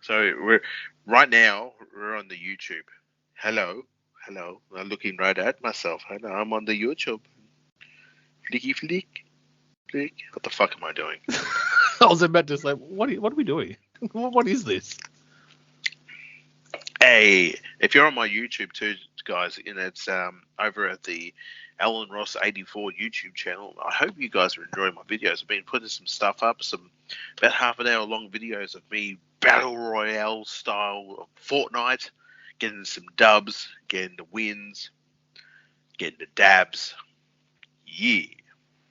So we're on the YouTube. Hello. I'm looking right at myself. Hello, I'm on the YouTube. Flicky flick. What the fuck am I doing? I was about to say, what are we doing? What is this? Hey, if you're on my YouTube too, guys, and it's over at the Alan Ross 84 YouTube channel. I hope you guys are enjoying my videos. I've been putting some stuff up, some about half an hour long videos of me battle royale style of Fortnite, getting some dubs, getting the wins, getting the dabs. Yeah.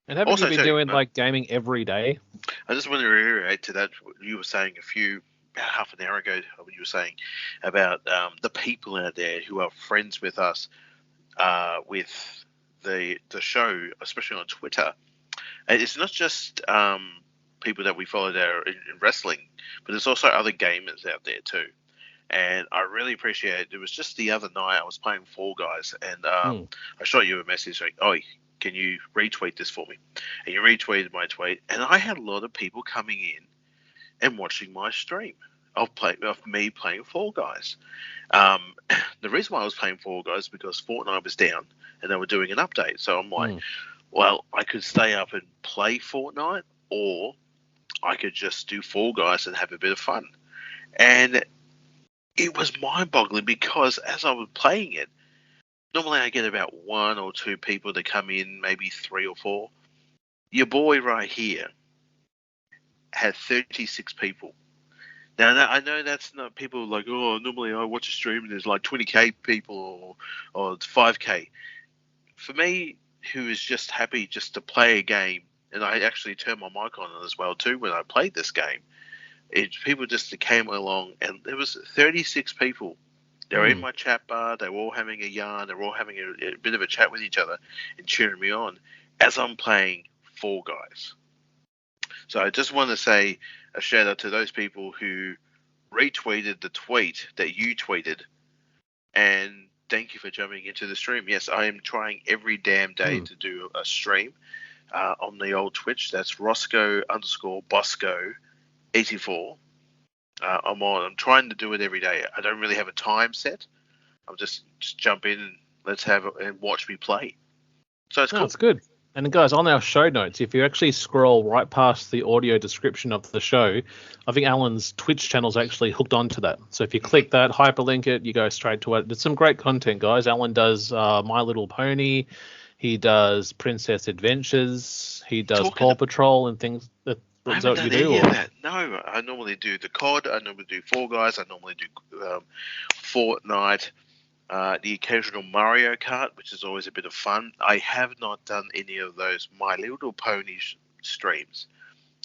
And haven't you been doing like gaming every day? I just want to reiterate to that what you were saying about half an hour ago, when you were saying about the people out there who are friends with us, with the show, especially on Twitter. And it's not just people that we follow there in wrestling, but there's also other gamers out there too. And I really appreciate it. It was just the other night I was playing Fall Guys, and I shot you a message like, "Oh, can you retweet this for me?" And you retweeted my tweet, and I had a lot of people coming in and watching my stream of me playing Fall Guys. The reason why I was playing Fall Guys is because Fortnite was down and they were doing an update. So I'm like, well, I could stay up and play Fortnite, or I could just do Fall Guys and have a bit of fun. And it was mind-boggling because as I was playing it, normally I get about one or two people that come in, maybe three or four. Your boy right here had 36 people. Now, I know that's not people like, oh, normally I watch a stream and there's like 20k people or 5k. For me, who is just happy just to play a game, and I actually turned my mic on as well too when I played this game, people just came along, and there was 36 people. They were in my chat bar. They were all having a yarn. They were all having a bit of a chat with each other and cheering me on as I'm playing Fall Guys. So I just want to say a shout out to those people who retweeted the tweet that you tweeted, and thank you for jumping into the stream. Yes, I am trying every damn day to do a stream on the old Twitch. That's Roscoe_Bosco84. I'm trying to do it every day. I don't really have a time set. I'll just jump in and let's have it and watch me play. So it's cool. It's good. And guys, on our show notes, if you actually scroll right past the audio description of the show, I think Alan's Twitch channel's actually hooked onto that. So if you click that, hyperlink it, you go straight to it. There's some great content, guys. Alan does My Little Pony. He does Princess Adventures. He does Paw Patrol and things. That's what you do? No, I normally do the COD. I normally do Fall Guys. I normally do Fortnite. The occasional Mario Kart, which is always a bit of fun. I have not done any of those My Little Pony streams.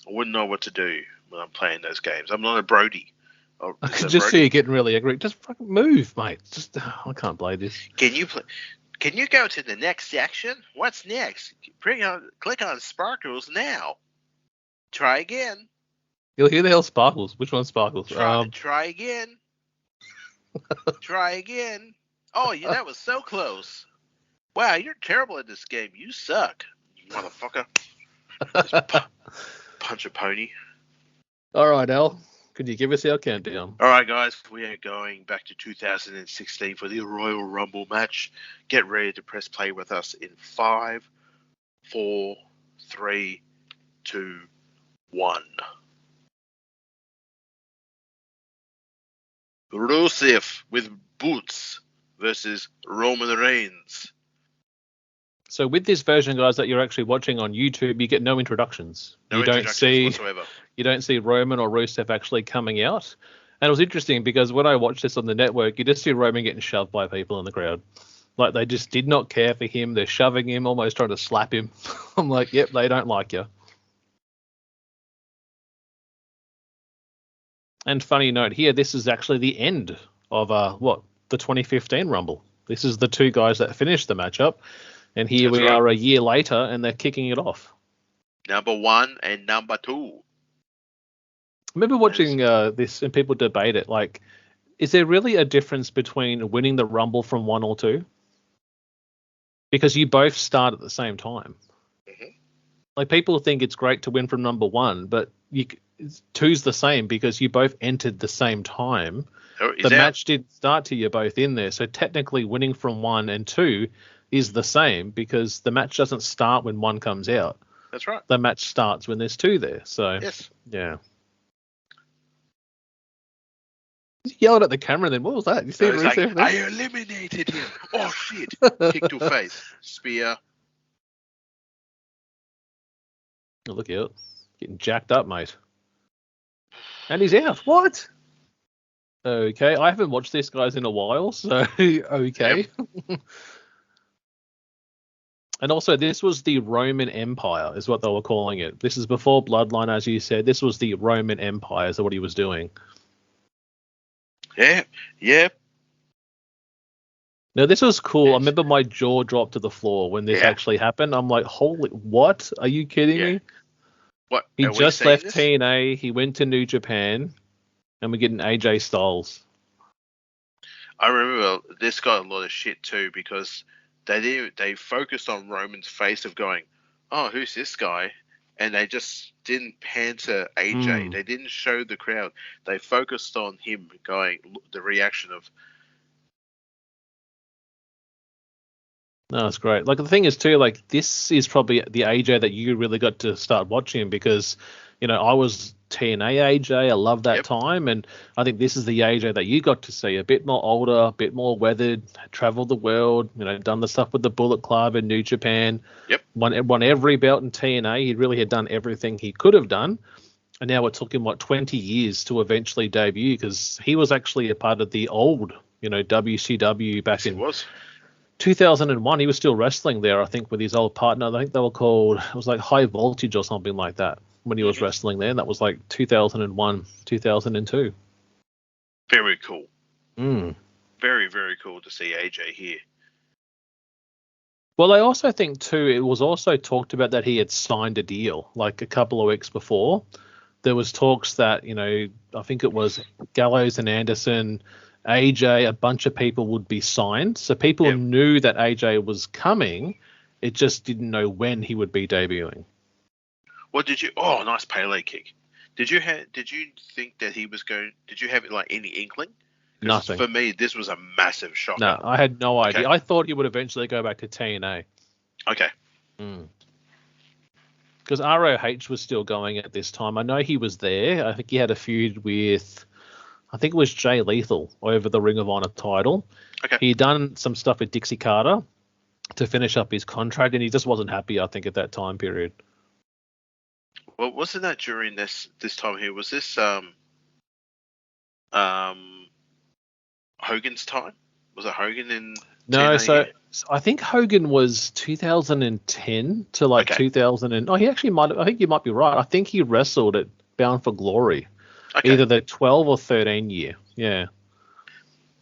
I wouldn't know what to do when I'm playing those games. I'm not a Brody. I can just see you getting really angry. Just fucking move, mate. I can't play this. Can you go to the next section? What's next? Click on Sparkles now. Try again. You'll hear the hell Sparkles. Which one's Sparkles? Try again. Try again. Oh, yeah, that was so close. Wow, you're terrible at this game. You suck, you motherfucker. Just punch a pony. All right, Al. Could you give us our countdown? All right, guys. We are going back to 2016 for the Royal Rumble match. Get ready to press play with us in 5, 4, 3, 2, 1. Rusev with boots versus Roman Reigns. So with this version, guys, that you're actually watching on YouTube, you get no introductions. No introductions whatsoever. You don't see Roman or Rusev actually coming out. And it was interesting because when I watched this on the network, you just see Roman getting shoved by people in the crowd. Like, they just did not care for him. They're shoving him, almost trying to slap him. I'm like, yep, they don't like you. And funny note here, this is actually the end of the 2015 Rumble. This is the two guys that finished the matchup, and here we are a year later, and they're kicking it off. Number 1 and number 2. I remember watching this, and people debate it. Like, is there really a difference between winning the Rumble from 1 or 2? Because you both start at the same time. Mm-hmm. Like, people think it's great to win from number 1, but two's the same because you both entered the same time. He's The out. match did start to you both in there. So technically winning from 1 and 2 is the same because the match doesn't start when 1 comes out. That's right. The match starts when there's 2 there. So, Yes. yeah. He yelled at the camera then. What was that? You see It's like, Rusev there? I eliminated him. Oh, shit. Kick to face. Spear. Oh, look out. Getting jacked up, mate. And he's out. What? Okay. I haven't watched this guys in a while, so okay. Yep. And also, this was the Roman Empire, is what they were calling it. This is before Bloodline, as you said. This was the Roman Empire, is what he was doing. Yeah. Yep. Now, this was cool. I remember my jaw dropped to the floor when this actually happened. I'm like, holy, what? Are you kidding me? What? He just left TNA. He went to New Japan, and we're getting AJ Styles. I remember this got a lot of shit too because they focused on Roman's face of going, oh, who's this guy? And they just didn't pan to AJ. They didn't show the crowd. They focused on him going, the reaction of. No, that's great. Like, the thing is, too, like, this is probably the AJ that you really got to start watching because, you know, I was TNA AJ. I love that time. And I think this is the AJ that you got to see. A bit more older, a bit more weathered, traveled the world, you know, done the stuff with the Bullet Club in New Japan. Yep. Won every belt in TNA. He really had done everything he could have done. And now it took him, 20 years to eventually debut because he was actually a part of the old, you know, WCW back in 2001. He was still wrestling there, I think, with his old partner. I think they were called, it was like High Voltage or something like that when he was wrestling there. And that was like 2001, 2002. Very cool. Very, very cool to see AJ here. Well, I also think, too, it was also talked about that he had signed a deal like a couple of weeks before. There was talks that, you know, I think it was Gallows and Anderson, AJ, a bunch of people would be signed. So people knew that AJ was coming. It just didn't know when he would be debuting. What did you? Oh, nice Pele kick. Did you think that he was going? Did you have like any inkling? Nothing. For me, this was a massive shocker. No, I had no idea. I thought he would eventually go back to TNA. Okay. Because ROH was still going at this time. I know he was there. I think he had a feud with, I think it was Jay Lethal over the Ring of Honor title. Okay. He'd done some stuff with Dixie Carter to finish up his contract, and he just wasn't happy, I think, at that time period. Well, wasn't that during this time here? Was this Hogan's time? Was it Hogan in? No, TNA so here? I think Hogan was 2010 to like 2000 and he actually might. I think you might be right. I think he wrestled at Bound for Glory, either the 12 or 13 year. Yeah.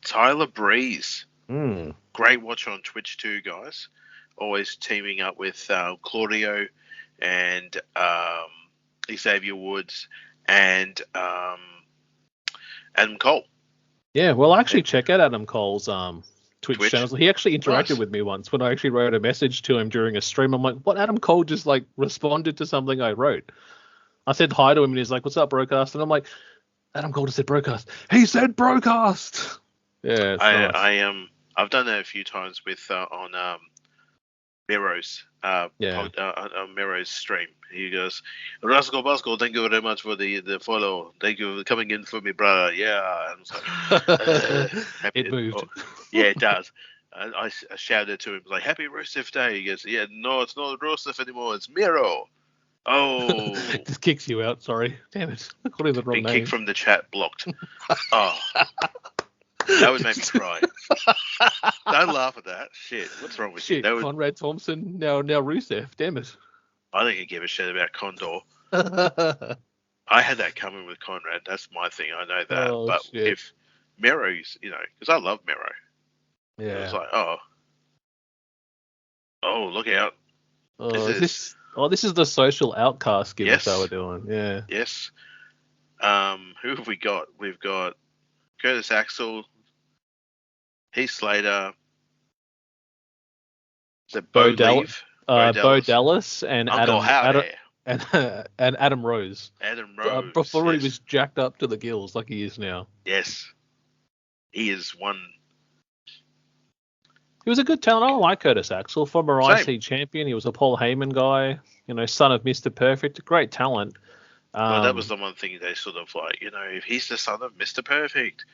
Tyler Breeze, Mm. great watch on Twitch too, guys. Always teaming up with Claudio and Xavier Woods and Adam Cole. Yeah, well, actually check out Adam Cole's Twitch channels. He actually interacted Nice. with me once when I actually wrote a message to him during a stream. I'm like, what? Adam Cole just like responded to something I wrote. I said hi to him and he's like, what's up, BroKast? And I'm like, Adam Cole just said BroKast. He said BroKast. Yeah, it's nice. I've done that a few times with on Miro's on Miro's stream. He goes, Rascal Basco, thank you very much for the follow. Thank you for coming in for me, brother. Yeah. And so, it moved. Yeah, it does. I shouted to him like, "Happy Rusev Day." He goes, "Yeah, no, it's not Rusev anymore. It's Miro." Oh, just kicks you out. Sorry, damn it. I called him the wrong been name. kicked from the chat, blocked. Oh, that would make me cry. Don't laugh at that. Shit, what's wrong with you? That would, Conrad Thompson, now Rusev. Damn it. I think he'd give a shit about Condor. I had that coming with Conrad. That's my thing. I know that. Oh, but shit. if Miro's, because I love Miro. Yeah. It's like, look out. This is the social outcast gimmick they were doing. Yeah. Yes. Who have we got? We've got Curtis Axel, Heath Slater, Bo Dallas and Uncle Adam and and Adam Rose. Adam Rose. Before yes. he was jacked up to the gills like he is now. Yes. He is one. He was a good talent. I like Curtis Axel, former Same. IC champion. He was a Paul Heyman guy, son of Mr. Perfect. Great talent. Well, that was the one thing they sort of like, if he's the son of Mr. Perfect,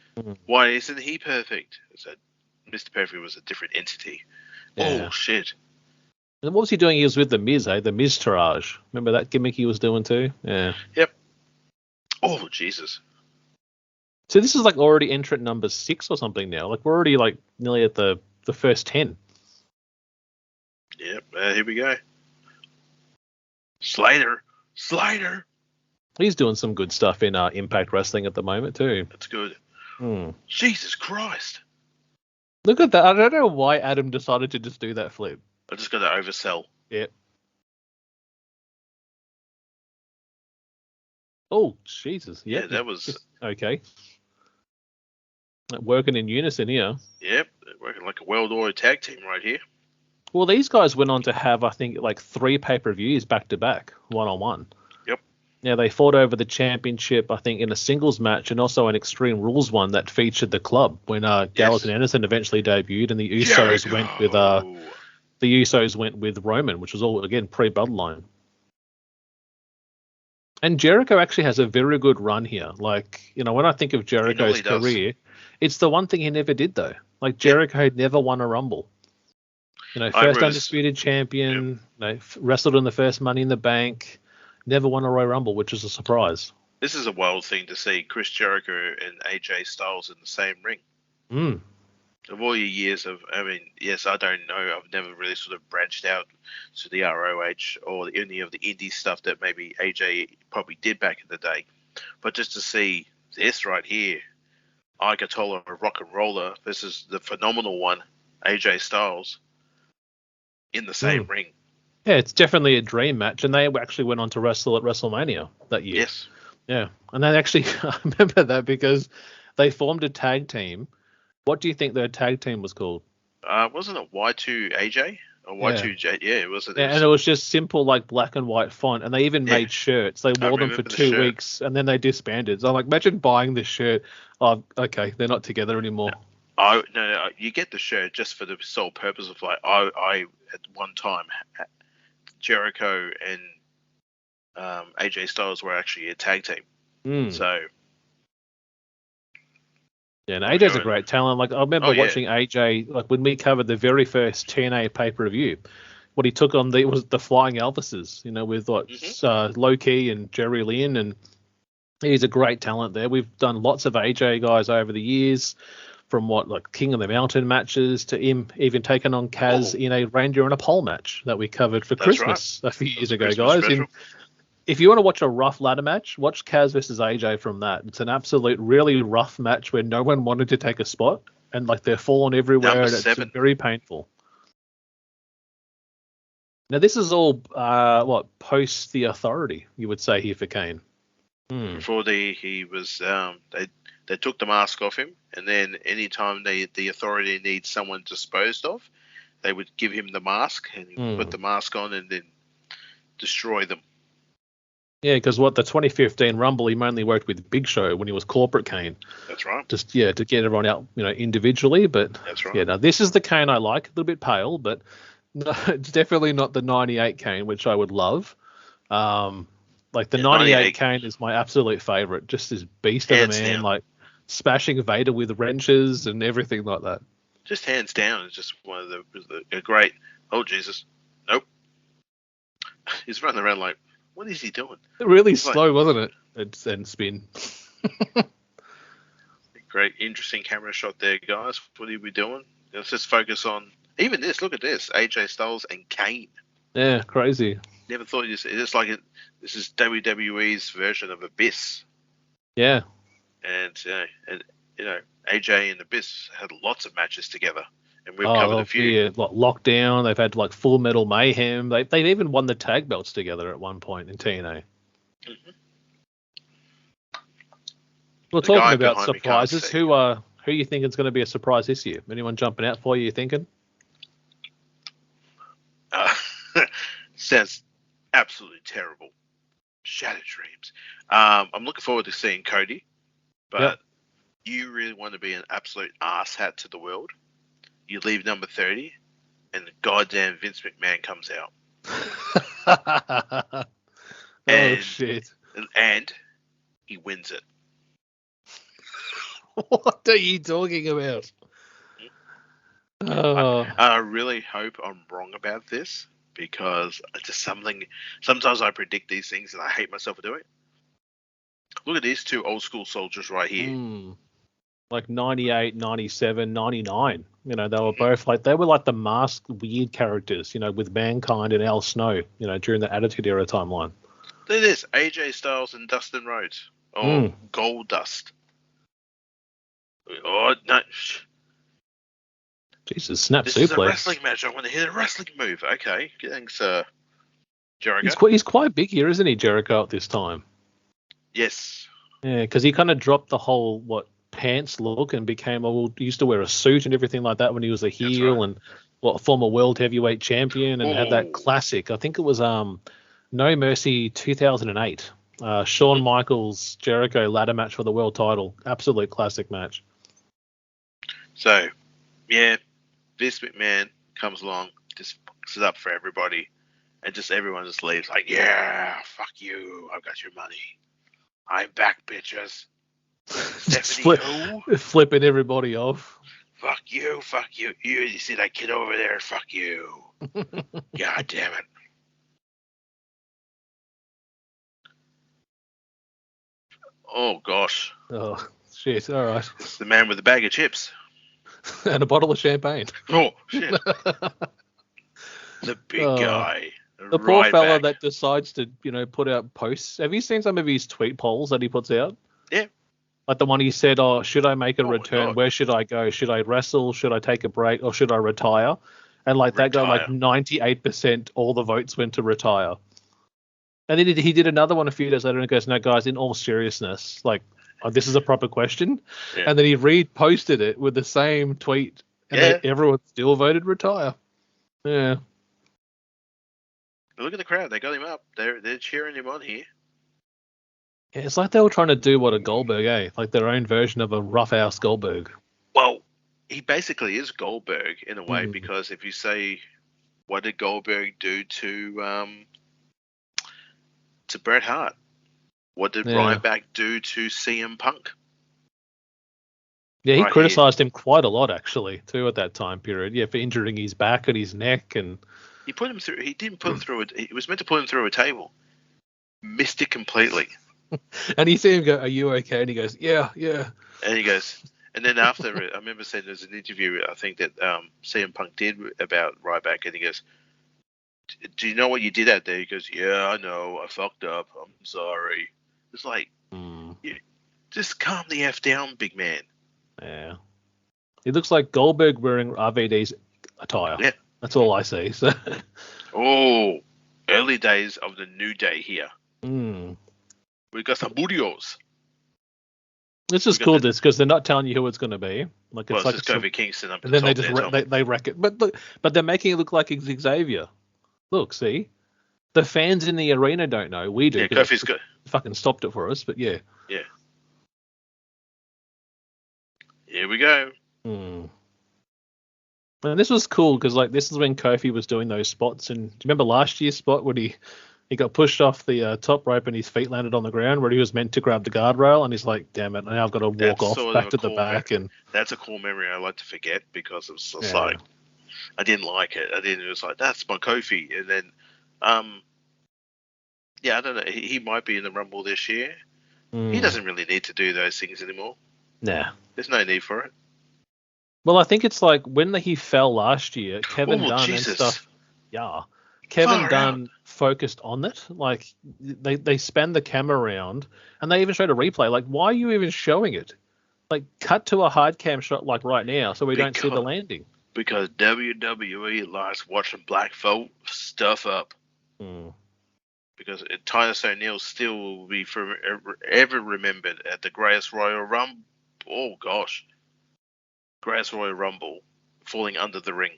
why isn't he perfect? So Mr. Perfect was a different entity. Yeah. Oh, shit. And what was he doing? He was with the Miz, The Miz Taraj. Remember that gimmick he was doing too? Yeah. Yep. Oh, Jesus. So this is like already entrant number 6 or something now. Like we're already like nearly at the first 10. Yep. Here we go. Slater. He's doing some good stuff in Impact Wrestling at the moment too. That's good. Jesus Christ. Look at that. I don't know why Adam decided to just do that flip. I just got to oversell. Yep. Oh, Jesus. Yep. Yeah, that was... Okay. Working in unison here. Yep. Working like a World War tag team right here. Well, these guys went on to have, I think, like 3 pay-per-views back-to-back, one-on-one. Yep. Yeah, they fought over the championship, I think, in a singles match and also an Extreme Rules one that featured the club when Gallows and Anderson eventually debuted, and the Usos went with Roman, which was all again pre-Bloodline. And Jericho actually has a very good run here. Like, when I think of Jericho's career, it's the one thing he never did though. Like Jericho never won a Rumble. First undisputed champion. Wrestled in the first Money in the Bank. Never won a Royal Rumble, which is a surprise. This is a wild thing to see Chris Jericho and AJ Styles in the same ring. Of all your years of, yes, I don't know. I've never really sort of branched out to the ROH or any of the indie stuff that maybe AJ probably did back in the day. But just to see this right here, Ayatollah Rock and Roller versus the phenomenal one, AJ Styles, in the same ring. Yeah, it's definitely a dream match, and they actually went on to wrestle at WrestleMania that year. Yes. Yeah, and they actually, I remember that because they formed a tag team. What do you think their tag team was called? Wasn't it Y2AJ? Or Y2J? Yeah, it wasn't. Yeah, and it was just simple, like, black and white font, and they even made shirts. They wore them for 2 weeks, and then they disbanded. So I'm like, imagine buying this shirt. Oh, okay, they're not together anymore. No, you get the shirt just for the sole purpose of, like, I at one time, Jericho and AJ Styles were actually a tag team. So... Yeah, and AJ's a great talent. Like, I remember watching AJ, like, when we covered the very first TNA pay-per-view, what he took on was the Flying Elvises, with Low-Key and Jerry Lynn, and he's a great talent there. We've done lots of AJ guys over the years, from King of the Mountain matches to him even taking on Kaz in a Reindeer and a Pole match that we covered for Christmas a few years ago, guys. If you want to watch a rough ladder match, watch Kaz versus AJ from that. It's an absolute really rough match where no one wanted to take a spot, and they're falling everywhere, and it's very painful. Now this is all post the Authority, you would say, here for Kane. Before he was they took the mask off him, and then anytime the Authority needs someone disposed of, they would give him the mask and he would put the mask on and then destroy them. Yeah, because the 2015 Rumble, he mainly worked with Big Show when he was corporate Kane. That's right. Just, to get everyone out, individually. But that's right. Yeah, now this is the Kane I like. A little bit pale, but no, it's definitely not the 98 Kane, which I would love. The 98 Kane is my absolute favorite. Just this beast of a man, like smashing Vader with wrenches and everything like that. Just hands down, it's just one of the great. Oh Jesus, nope. He's running around like. What is he doing? Really slow, wasn't it? And spin. Great, interesting camera shot there, guys. What are we doing? Let's just focus on even this. Look at this: AJ Styles and Kane. Yeah, crazy. Never thought it's like this is WWE's version of Abyss. Yeah. And AJ and Abyss had lots of matches together. And we've covered a few. Yeah, Lockdown. They've had Full Metal Mayhem. They've even won the tag belts together at one point in TNA. We're talking about surprises. Who you think is going to be a surprise this year? Anyone jumping out for you thinking? Sounds absolutely terrible. Shattered dreams. I'm looking forward to seeing Cody, but Yep. you really want to be an absolute asshat to the world. You leave number 30, and the goddamn Vince McMahon comes out. Oh, shit. And he wins it. What are you talking about? Oh. I really hope I'm wrong about this, because it's just something. Sometimes I predict these things and I hate myself for doing it. Look at these two old school soldiers right here. Like 98, 97, 99. You know, they were both they were like the masked weird characters, you know, with Mankind and Al Snow, you know, during the Attitude Era timeline. Look at this, AJ Styles and Dustin Rhodes. Oh, Gold Dust. Oh, no. Jesus, snap This suplex. is a wrestling match. I want to hit a wrestling move. Okay, thanks, Jericho. He's quite big here, isn't he, Jericho, at this time? Yes. Yeah, because he kind of dropped the whole, pants look and became, he used to wear a suit and everything like that when he was a heel, and former world heavyweight champion, and had that classic. I think it was No Mercy 2008. Shawn Michaels Jericho ladder match for the world title. Absolute classic match. So, yeah, Vince McMahon comes along, just fucks it up for everybody, and just everyone just leaves like, yeah, fuck you, I've got your money. I'm back, bitches. Stephanie, flipping everybody off. Fuck you. You see that kid over there? Fuck you. God damn it. Oh, gosh. Oh, shit. All right. It's the man with the bag of chips. And a bottle of champagne. Oh, shit. The big guy. The poor fella that decides to, put out posts. Have you seen some of his tweet polls that he puts out? Yeah. Like the one he said, should I make a return? Where should I go? Should I wrestle? Should I take a break? Or should I retire? And that guy, 98%, all the votes went to retire. And then he did another one a few days later and goes, no, guys, in all seriousness, this is a proper question. Yeah. And then he reposted it with the same tweet. And everyone still voted retire. Yeah. But look at the crowd. They got him up. They're cheering him on here. Yeah, it's like they were trying to do a Goldberg, like their own version of a roughhouse Goldberg. Well, he basically is Goldberg in a way, because if you say, what did Goldberg do to Bret Hart? What did Ryback do to CM Punk? Yeah, he criticized him quite a lot, actually, too, at that time period. Yeah, for injuring his back and his neck. And he put him through. He didn't put him through it. Was meant to put him through a table. Missed it completely. And you see him go, are you okay? And he goes, yeah. And he goes, and then after, I remember saying there's an interview, I think that CM Punk did about Ryback, and he goes, do you know what you did out there? He goes, yeah, I know, I fucked up, I'm sorry. It's like, just calm the F down, big man. Yeah. He looks like Goldberg wearing RVD's attire. Yeah. That's all I see. So. Oh, early days of the New Day here. We got some Burios. It's just cool because they're not telling you who it's going to be. It's like Kofi Kingston up. And then they just they wreck it. But they're making it look like it's Xavier. Look, see, the fans in the arena don't know. We do. Yeah, Kofi's good. Fucking stopped it for us, but yeah. Yeah. Here we go. And this was cool because this is when Kofi was doing those spots. And do you remember last year's spot when he got pushed off the top rope and his feet landed on the ground where he was meant to grab the guardrail, and he's like, damn it, now I've got to walk off back to the back. And that's a cool memory I like to forget because it was just I didn't like it. It was like, that's my Kofi. And then, I don't know. He might be in the Rumble this year. He doesn't really need to do those things anymore. Nah. There's no need for it. Well, I think it's like when he fell last year, Kevin Dunn and stuff. Yeah. Kevin Dunn focused on it. They spanned the camera around and they even showed a replay. Why are you even showing it? Cut to a hard cam shot right now so we don't see the landing. Because WWE likes watching black folk stuff up. Because Titus O'Neil still will be forever remembered at the Greatest Royal Rumble. Oh, gosh. Greatest Royal Rumble falling under the ring.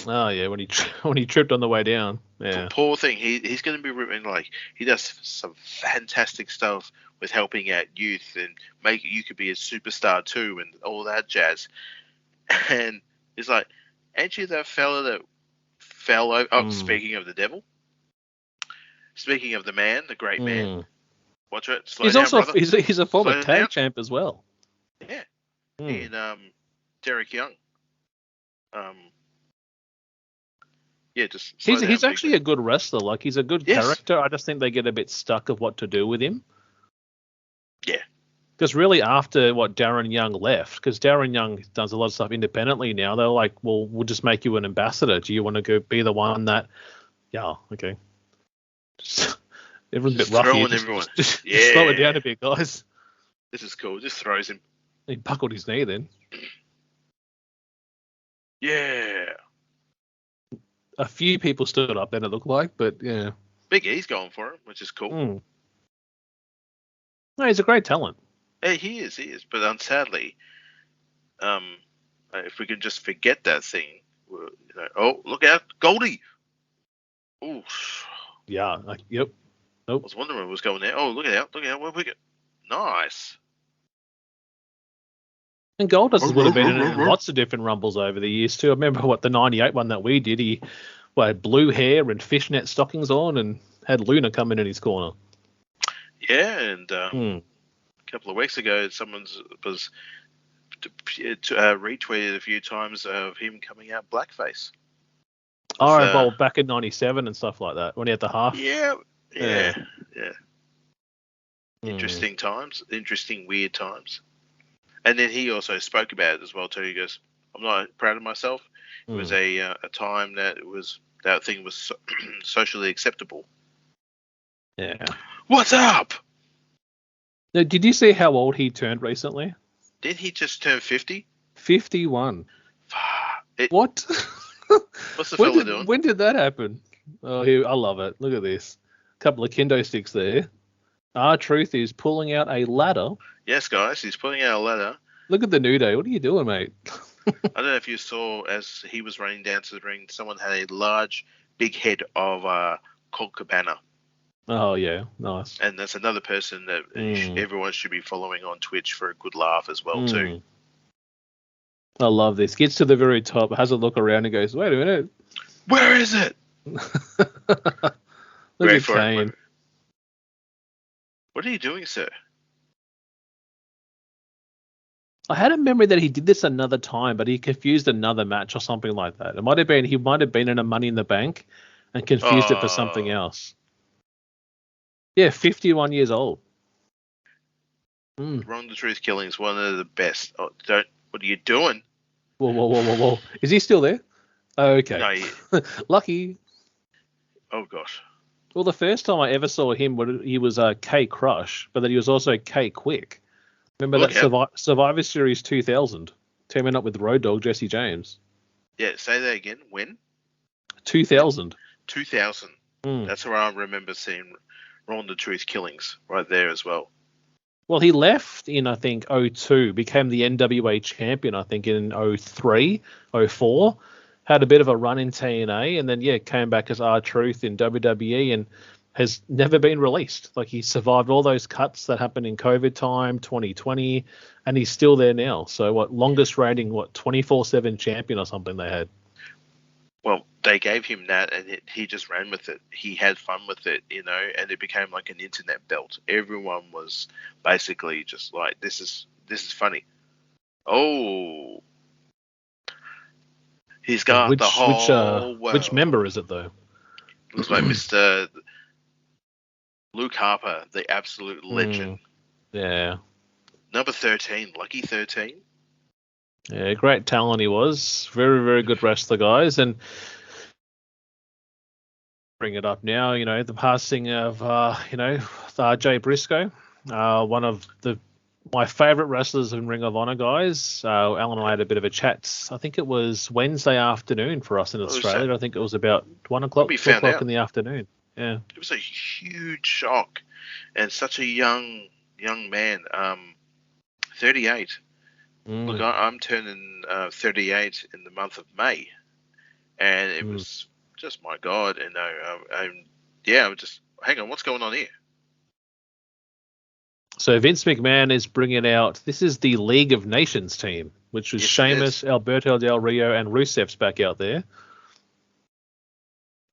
Oh yeah, when he when he tripped on the way down. Yeah. Poor thing. He's going to be ripping, like, he does some fantastic stuff with helping out youth and make you could be a superstar too and all that jazz. And it's like, ain't you that fella that fell over? Oh, speaking of the devil, speaking of the man, the great man. Watch it. Slow He's down, also brother. he's a former Slow tag down. champ as well. Yeah. In Derek Young. Yeah, just slow down. He's actually a good wrestler. Like, he's a good character. I just think they get a bit stuck of what to do with him. Yeah. Because really, after Darren Young left, because Darren Young does a lot of stuff independently now, they're like, well, we'll just make you an ambassador. Do you want to go be the one that? Yeah, okay. Everyone's a bit rough. Just slow it down a bit, guys. This is cool. Just throws him. He buckled his knee then. Yeah. A few people stood up then, it looked like, but yeah. Big E's going for him, which is cool. No, he's a great talent. Hey, he is. But sadly, if we can just forget that thing, oh, look out, Goldie. Oh. Yeah. Yep. Nope. I was wondering what was going there. Oh, look out, where we go. Nice. And Goldust would have been in lots of different Rumbles over the years too. I remember the 98 one that we did. He had blue hair and fishnet stockings on and had Luna coming in his corner. Yeah, and a couple of weeks ago, someone was retweeted a few times of him coming out blackface. Well, back in 97 and stuff like that, when he had the half. Yeah. Interesting times, interesting weird times. And then he also spoke about it as well too. He goes, "I'm not proud of myself. It was a time that thing was socially acceptable." Yeah. What's up? Now, did you see how old he turned recently? Did he just turn 50? 51. What? What's the fella doing? When did that happen? Oh, I love it. Look at this. A couple of kendo sticks there. R-Truth is pulling out a ladder. Yes, guys, he's pulling out a ladder. Look at the New Day. What are you doing, mate? I don't know if you saw, as he was running down to the ring, someone had a large, big head of Colt Cabana. Oh, yeah. Nice. And that's another person that everyone should be following on Twitch for a good laugh as well, too. I love this. Gets to the very top, has a look around and goes, wait a minute. Where is it? Look at Kane. What are you doing, sir? I had a memory that he did this another time, but he confused another match or something like that. He might have been in a Money in the Bank and confused it for something else. Yeah, 51 years old. Ron the Truth Killings, one of the best. Oh, what are you doing? Whoa. Is he still there? Okay. No, Lucky. Oh, gosh. Well, the first time I ever saw him, he was K Crush, but then he was also K Quick. Remember that Survivor Series 2000, teaming up with Road Dogg Jesse James? Yeah, say that again. When? 2000. 2000. That's where I remember seeing Ron the Truth Killings right there as well. Well, he left in, I think, 02, became the NWA champion, I think, in 03, 04. Had a bit of a run in TNA, and then, came back as R-Truth in WWE and has never been released. Like, he survived all those cuts that happened in COVID time, 2020, and he's still there now. So, longest reigning, 24/7 champion or something they had. Well, they gave him that, and he just ran with it. He had fun with it, and it became like an internet belt. Everyone was basically just like, this is funny. Oh. He's got the whole world. Which member is it, though? Looks like Mr. Luke Harper, the absolute legend. Yeah. Number 13, Lucky 13. Yeah, great talent he was. Very, very good wrestler, guys. And bring it up now, the passing of, Jay Briscoe, one of my favourite wrestlers in Ring of Honor, guys. Alan and I had a bit of a chat. I think it was Wednesday afternoon for us in Australia. I think it was about 1 o'clock, 2 o'clock in the afternoon. Yeah. It was a huge shock. And such a young man, 38. Look, I'm turning 38 in the month of May. and it was just my God. And I was just hang on, what's going on here? So Vince McMahon is bringing out, this is the League of Nations team, which was Yes, it Sheamus, Alberto Del Rio, and Rusev's back out there.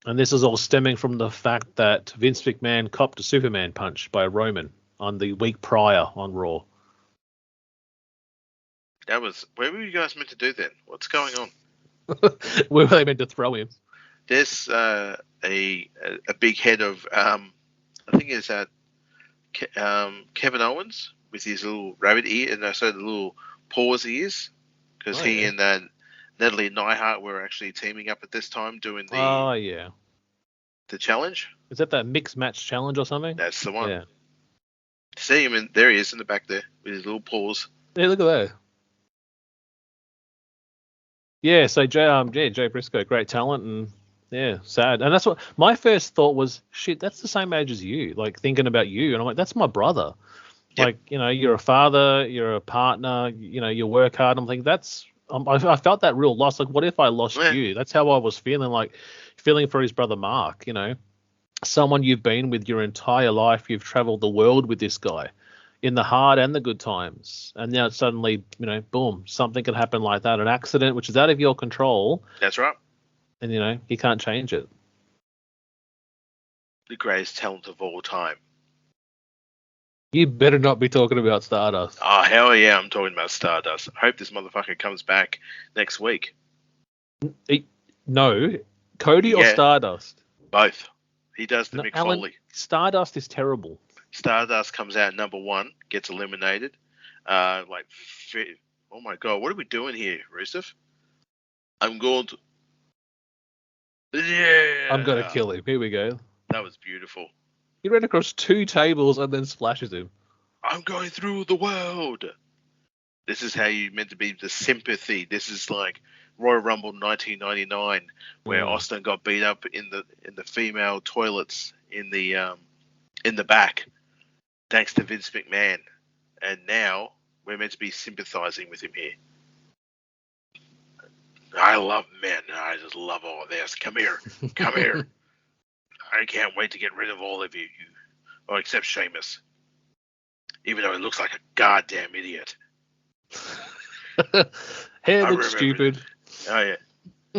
And this is all stemming from the fact that Vince McMahon copped a Superman punch by Roman on the week prior on Raw. Where were you guys meant to do then? What's going on? Where were they meant to throw him? There's a big head of I think it's Kevin Owens with his little rabbit ear and the little paws ears, because and Natalie Neidhart were actually teaming up at this time doing the challenge. Is that mixed match challenge or something? That's the one. Yeah. See him there he is in the back there with his little paws. Yeah, look at that. Yeah, so Jay Briscoe, great talent, and yeah, sad. And that's what my first thought was, shit, that's the same age as you, like thinking about you. And I'm like, that's my brother. Yep. Like, you're a father, you're a partner, you work hard. I'm thinking I felt that real loss. Like, what if I lost you? That's how I was feeling, like feeling for his brother Mark, someone you've been with your entire life. You've traveled the world with this guy in the hard and the good times. And now suddenly, boom, something can happen like that, an accident, which is out of your control. That's right. And, you can't change it. The greatest talent of all time. You better not be talking about Stardust. Oh, hell yeah, I'm talking about Stardust. I hope this motherfucker comes back next week. No, Cody or Stardust? Both. He does the Mick Foley. Stardust is terrible. Stardust comes out number 1, gets eliminated. Oh my God, what are we doing here, Rusev? I'm going to... Yeah! I'm going to kill him. Here we go. That was beautiful. He ran across 2 tables and then splashes him. I'm going through the world. This is how you meant to be the sympathy. This is like Royal Rumble 1999, where Austin got beat up in the female toilets in the back, thanks to Vince McMahon. And now we're meant to be sympathizing with him here. I love men. I just love all this. Come here. Come here. I can't wait to get rid of all of you. Except Sheamus. Even though he looks like a goddamn idiot. Hair looks stupid. Oh, yeah.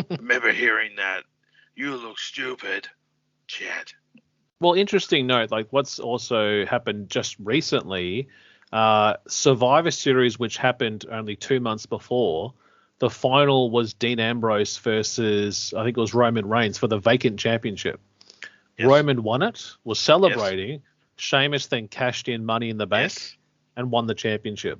Remember hearing that. You look stupid. Chad. Well, interesting note, like what's also happened just recently, Survivor Series, which happened only 2 months before, the final was Dean Ambrose versus, I think it was Roman Reigns for the vacant championship. Yes. Roman won it, was celebrating. Yes. Sheamus then cashed in Money in the Bank and won the championship.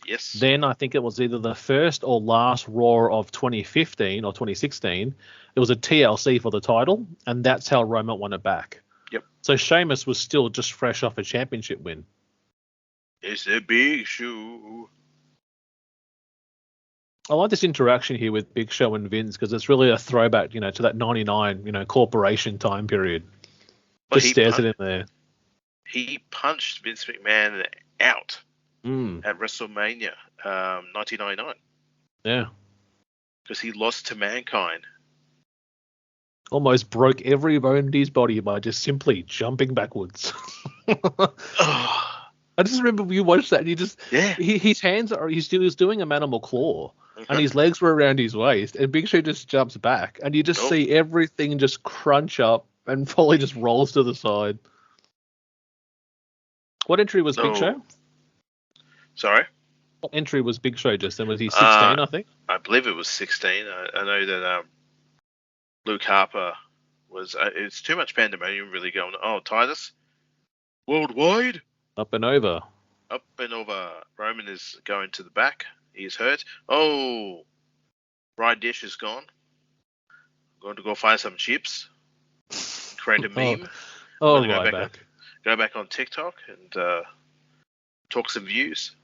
Yes. Then I think it was either the first or last Raw of 2015 or 2016. It was a TLC for the title, and that's how Roman won it back. Yep. So Sheamus was still just fresh off a championship win. It's a big show. I like this interaction here with Big Show and Vince because it's really a throwback, to that 99, corporation time period. Just stares at him there. He punched Vince McMahon out at WrestleMania 1999. Yeah. Because he lost to Mankind. Almost broke every bone in his body by just simply jumping backwards. I just remember you watched that and you just... Yeah. His hands are... He was doing a manimal claw. And his legs were around his waist, and Big Show just jumps back, and you just see everything just crunch up, and Foley just rolls to the side. What entry was Big Show? Sorry? What entry was Big Show just then? Was he 16, I think? I believe it was 16. I know that Luke Harper was... it's too much pandemonium really going on. Oh, Titus? Worldwide? Up and over. Up and over. Roman is going to the back. He's hurt. Oh, Ride Dish is gone. I'm going to go find some chips. Create a meme. Go back on TikTok and talk some views.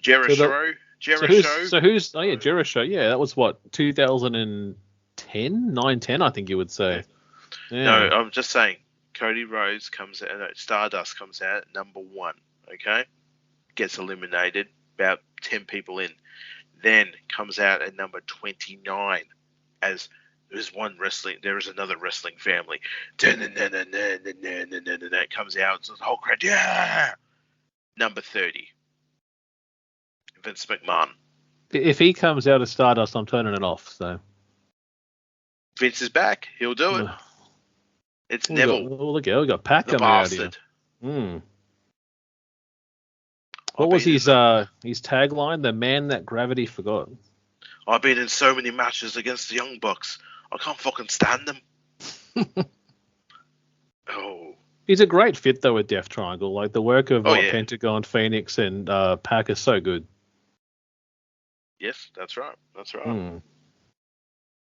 Jericho. Jericho. Yeah, that was what, 2010, 9-10, I think you would say. Yeah. No, I'm just saying. Cody Rhodes comes out. No, Stardust comes out at number 1. Okay, gets eliminated. About 10 people in, then comes out at number 29. as there is another wrestling family. That comes out, so the whole crowd, yeah. Number 30, Vince McMahon. If he comes out of Stardust, I'm turning it off. So Vince is back. He'll do it. It's Neville. We got Pat the coming bastard. out here. What was his tagline? The man that gravity forgot. I've been in so many matches against the Young Bucks. I can't fucking stand them. Oh. He's a great fit, though, with Death Triangle. Like, the work of yeah. Pentagon, Phoenix, and Pac is so good. Yes, that's right. That's right.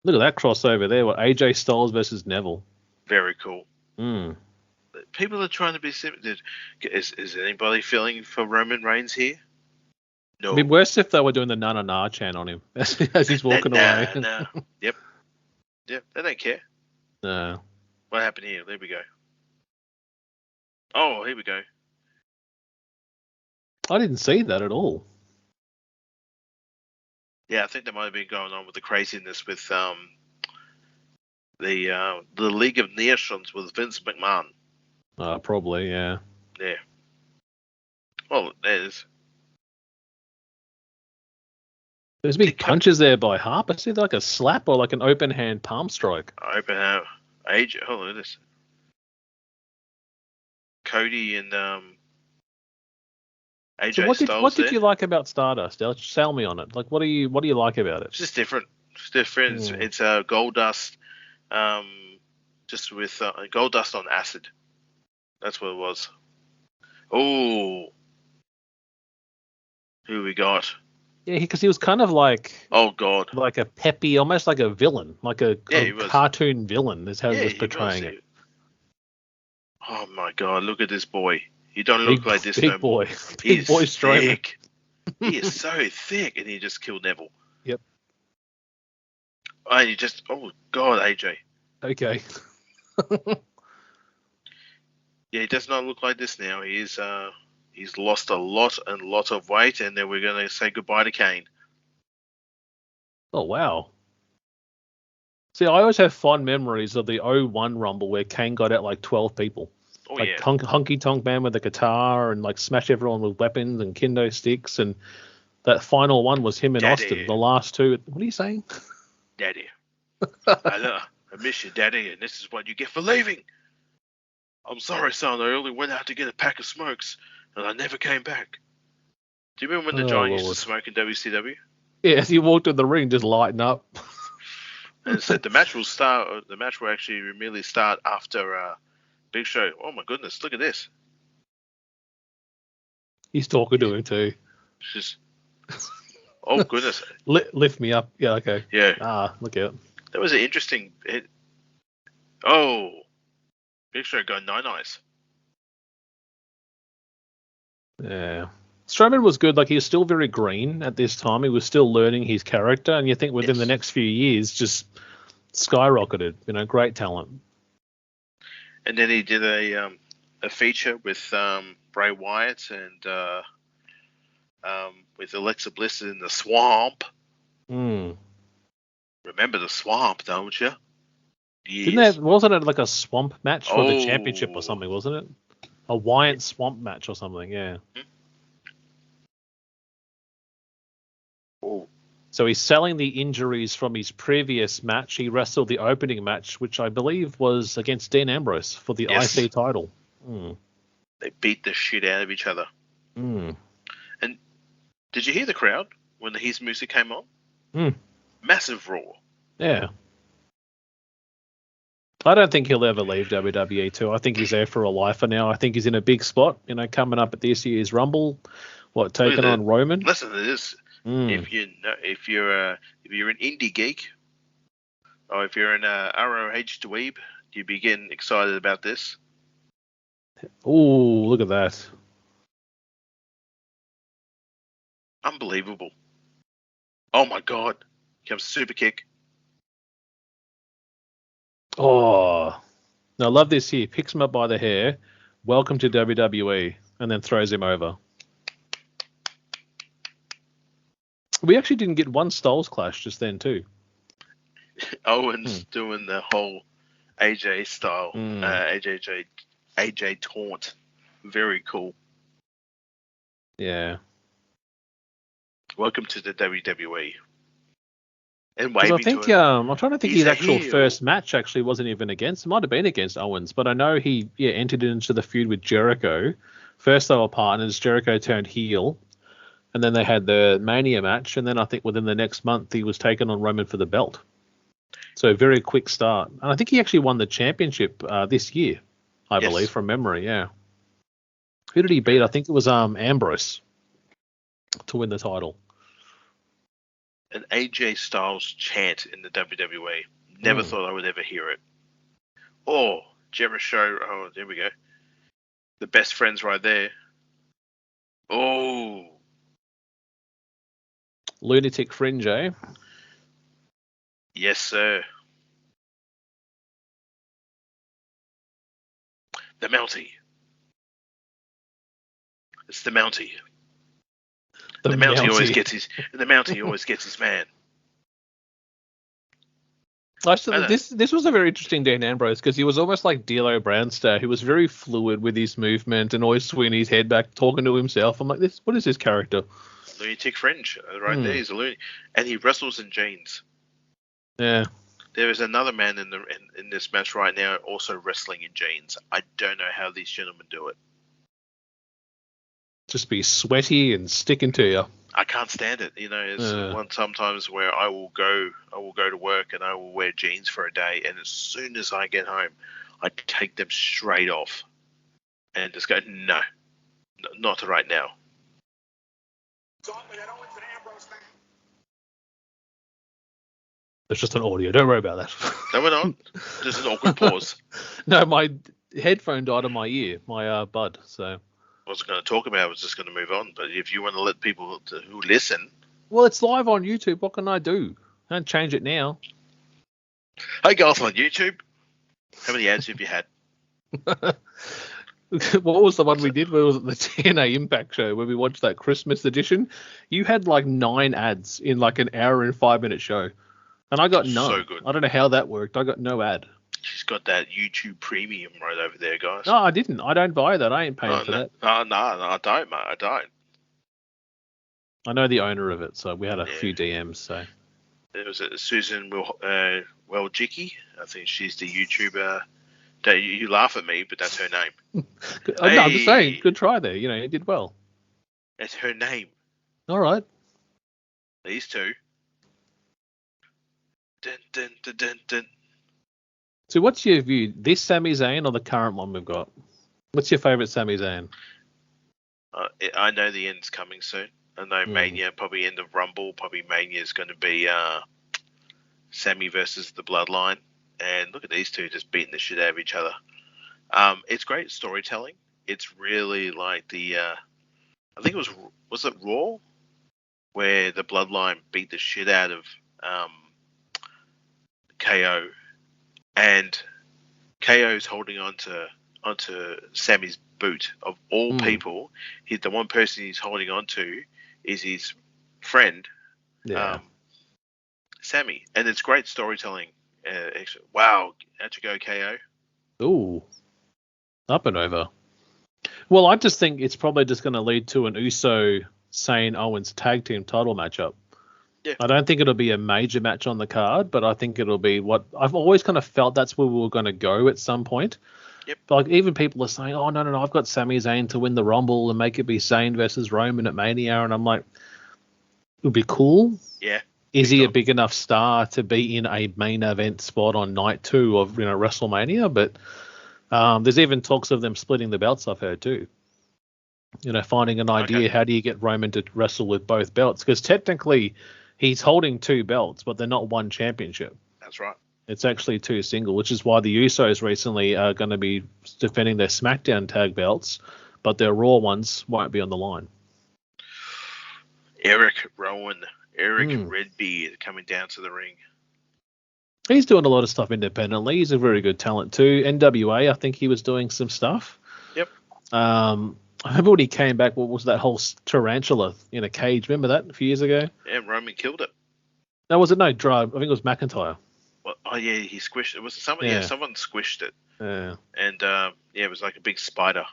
Look at that crossover there. What, AJ Styles versus Neville. Very cool. People are trying to be similar. Is anybody feeling for Roman Reigns here? No. It'd be worse if they were doing the na-na-na chant on him as he's walking away. No. Yep. They don't care. No. What happened here? There we go. Oh, here we go. I didn't see that at all. Yeah, I think there might have been going on with the craziness with the League of Nations with Vince McMahon. Probably, yeah. Yeah. Well, there's big punches there by Harper. See, like a slap or like an open hand palm strike. Open hand. Hold on, this. Cody and AJ So what did there. you like about Stardust? Sell me on it. Like, what do you like about it? It's just different. It's different. It's Gold Dust, just with Gold Dust on acid. That's what it was. Oh, who we got? Yeah, because he was kind of like, oh god, like a peppy, almost like a villain, like a cartoon villain. Is how he was portraying it. Oh my god, look at this boy. He don't look like this no more. Big boy Strowman. He is so thick, and he just killed Neville. Yep. And oh god, AJ. Okay. Yeah, he does not look like this now. He's lost a lot of weight, and then we're going to say goodbye to Kane. Oh wow. See, I always have fond memories of the 01 Rumble where Kane got out like 12 people. Oh, like yeah. Honky Tonk Man with a guitar and like smash everyone with weapons and kendo sticks. And that final one was him and Austin. The last two. What are you saying? Daddy. I miss you, Daddy, and this is what you get for leaving. I'm sorry, son. I only went out to get a pack of smokes, and I never came back. Do you remember when the Giant used to smoke in WCW? Yeah, as he walked in the ring, just lighting up. And it said the match will start. The match will actually really start after Big Show. Oh my goodness! Look at this. He's talking to him too. Just. Oh goodness! Lift me up. Yeah. Okay. Yeah. Look out. That was an interesting. Oh, Big Show got 9 eyes. Yeah. Strowman was good. Like, he was still very green at this time. He was still learning his character, and you think within the next few years, just skyrocketed. Great talent. And then he did a feature with Bray Wyatt and with Alexa Bliss in the Swamp. Remember the Swamp, don't you? Yes. Wasn't it like a swamp match for the championship or something? Wasn't it a Wyatt swamp match or something? Yeah. So he's selling the injuries from his previous match. He wrestled the opening match, which I believe was against Dean Ambrose for the IC title. They beat the shit out of each other. And did you hear the crowd when his music came on? Massive roar. Yeah. I don't think he'll ever leave WWE too. I think he's there for a lifer now. I think he's in a big spot, coming up at this year's Rumble. Taking on Roman? Listen to this. If you're an indie geek, or if you're an ROH dweeb, you'd be getting excited about this. Ooh, look at that! Unbelievable! Oh my God! Comes super kick. Oh, I love this here. Picks him up by the hair. Welcome to WWE, and then throws him over. We actually didn't get one Styles clash just then too. Owens doing the whole AJ style, AJ taunt. Very cool. Yeah. Welcome to the WWE. And I think I'm trying to think his actual heel. first match actually wasn't even against. It might have been against Owens, but I know he entered into the feud with Jericho. First they were partners. Jericho turned heel, and then they had the Mania match, and then I think within the next month he was taken on Roman for the belt. So a very quick start, and I think he actually won the championship this year, I believe, from memory. Yeah. Who did he beat? I think it was Ambrose to win the title. An AJ Styles chant in the WWE. Never thought I would ever hear it. Oh, Jericho. Oh, there we go. The best friends right there. Oh. Lunatic Fringe, eh? Yes, sir. The Mountie. It's the Mountie. The Mountie always gets his man. Actually, this was a very interesting Dan Ambrose because he was almost like D'Lo Brownster. He was very fluid with his movement and always swinging his head back, talking to himself. I'm like, what is this character? Lunatic Fringe, right there. He's a lunatic, and he wrestles in jeans. Yeah. There is another man in this match right now also wrestling in jeans. I don't know how these gentlemen do it. Just be sweaty and sticking to you. I can't stand it. You know, it's one sometimes where I will go to work and I will wear jeans for a day, and as soon as I get home, I take them straight off and just go, no, not right now. It's just an audio. Don't worry about that. No, we're not. There's an awkward pause. No, my headphone died in my ear, my bud. So I wasn't going to talk about it. I was just going to move on. But if you want to let people who listen. Well, it's live on YouTube. What can I do? Can't change it now. Hey, guys on YouTube. How many ads have you had? What was the one we did? Was it the TNA Impact show where we watched that Christmas edition? You had like 9 ads in like an hour and 5-minute show. And I got none. So good. I don't know how that worked. I got no ad. She's got that YouTube Premium right over there, guys. No, I didn't. I don't buy that. I ain't paying for that. No, I don't, mate. I don't. I know the owner of it, so we had a few DMs. So there was Susan Wojcicki. I think she's the YouTuber. You laugh at me, but that's her name. No, I'm just saying, good try there. You know, you did well. That's her name. All right. These two. Dun, dun, dun, dun, dun. So what's your view? This Sami Zayn or the current one we've got? What's your favourite Sami Zayn? I know the end's coming soon. I know Mania, probably end of Rumble. Probably Mania is going to be Sami versus the Bloodline. And look at these two just beating the shit out of each other. It's great storytelling. It's really like the... I think it was it Raw? Where the Bloodline beat the shit out of KO. And KO's holding onto Sammy's boot. Of all people, the one person he's holding onto is his friend, Sammy. And it's great storytelling. Wow, how'd you go, KO? Ooh, up and over. Well, I just think it's probably just going to lead to an Uso Sane Owens tag team title matchup. Yeah. I don't think it'll be a major match on the card, but I think it'll be what I've always kind of felt that's where we were going to go at some point. Yep. Like even people are saying, oh, no, I've got Sami Zayn to win the Rumble and make it be Zayn versus Roman at Mania. And I'm like, it would be cool. Yeah. Is he a big enough star to be in a main event spot on night 2 of WrestleMania? But there's even talks of them splitting the belts, I've heard too. Finding an idea, how do you get Roman to wrestle with both belts? Because technically he's holding 2 belts, but they're not one championship. That's right. It's actually 2 single, which is why the Usos recently are going to be defending their SmackDown tag belts, but their Raw ones won't be on the line. Eric Redbeard coming down to the ring. He's doing a lot of stuff independently. He's a very good talent too. NWA, I think he was doing some stuff. Yep. I remember when he came back, what was that whole tarantula in a cage? Remember that a few years ago? Yeah, Roman killed it. No, was it? No, I think it was McIntyre. Well, oh yeah, he squished it. Was it someone? Yeah, Yeah. someone squished it, Yeah. and it was like a big spider.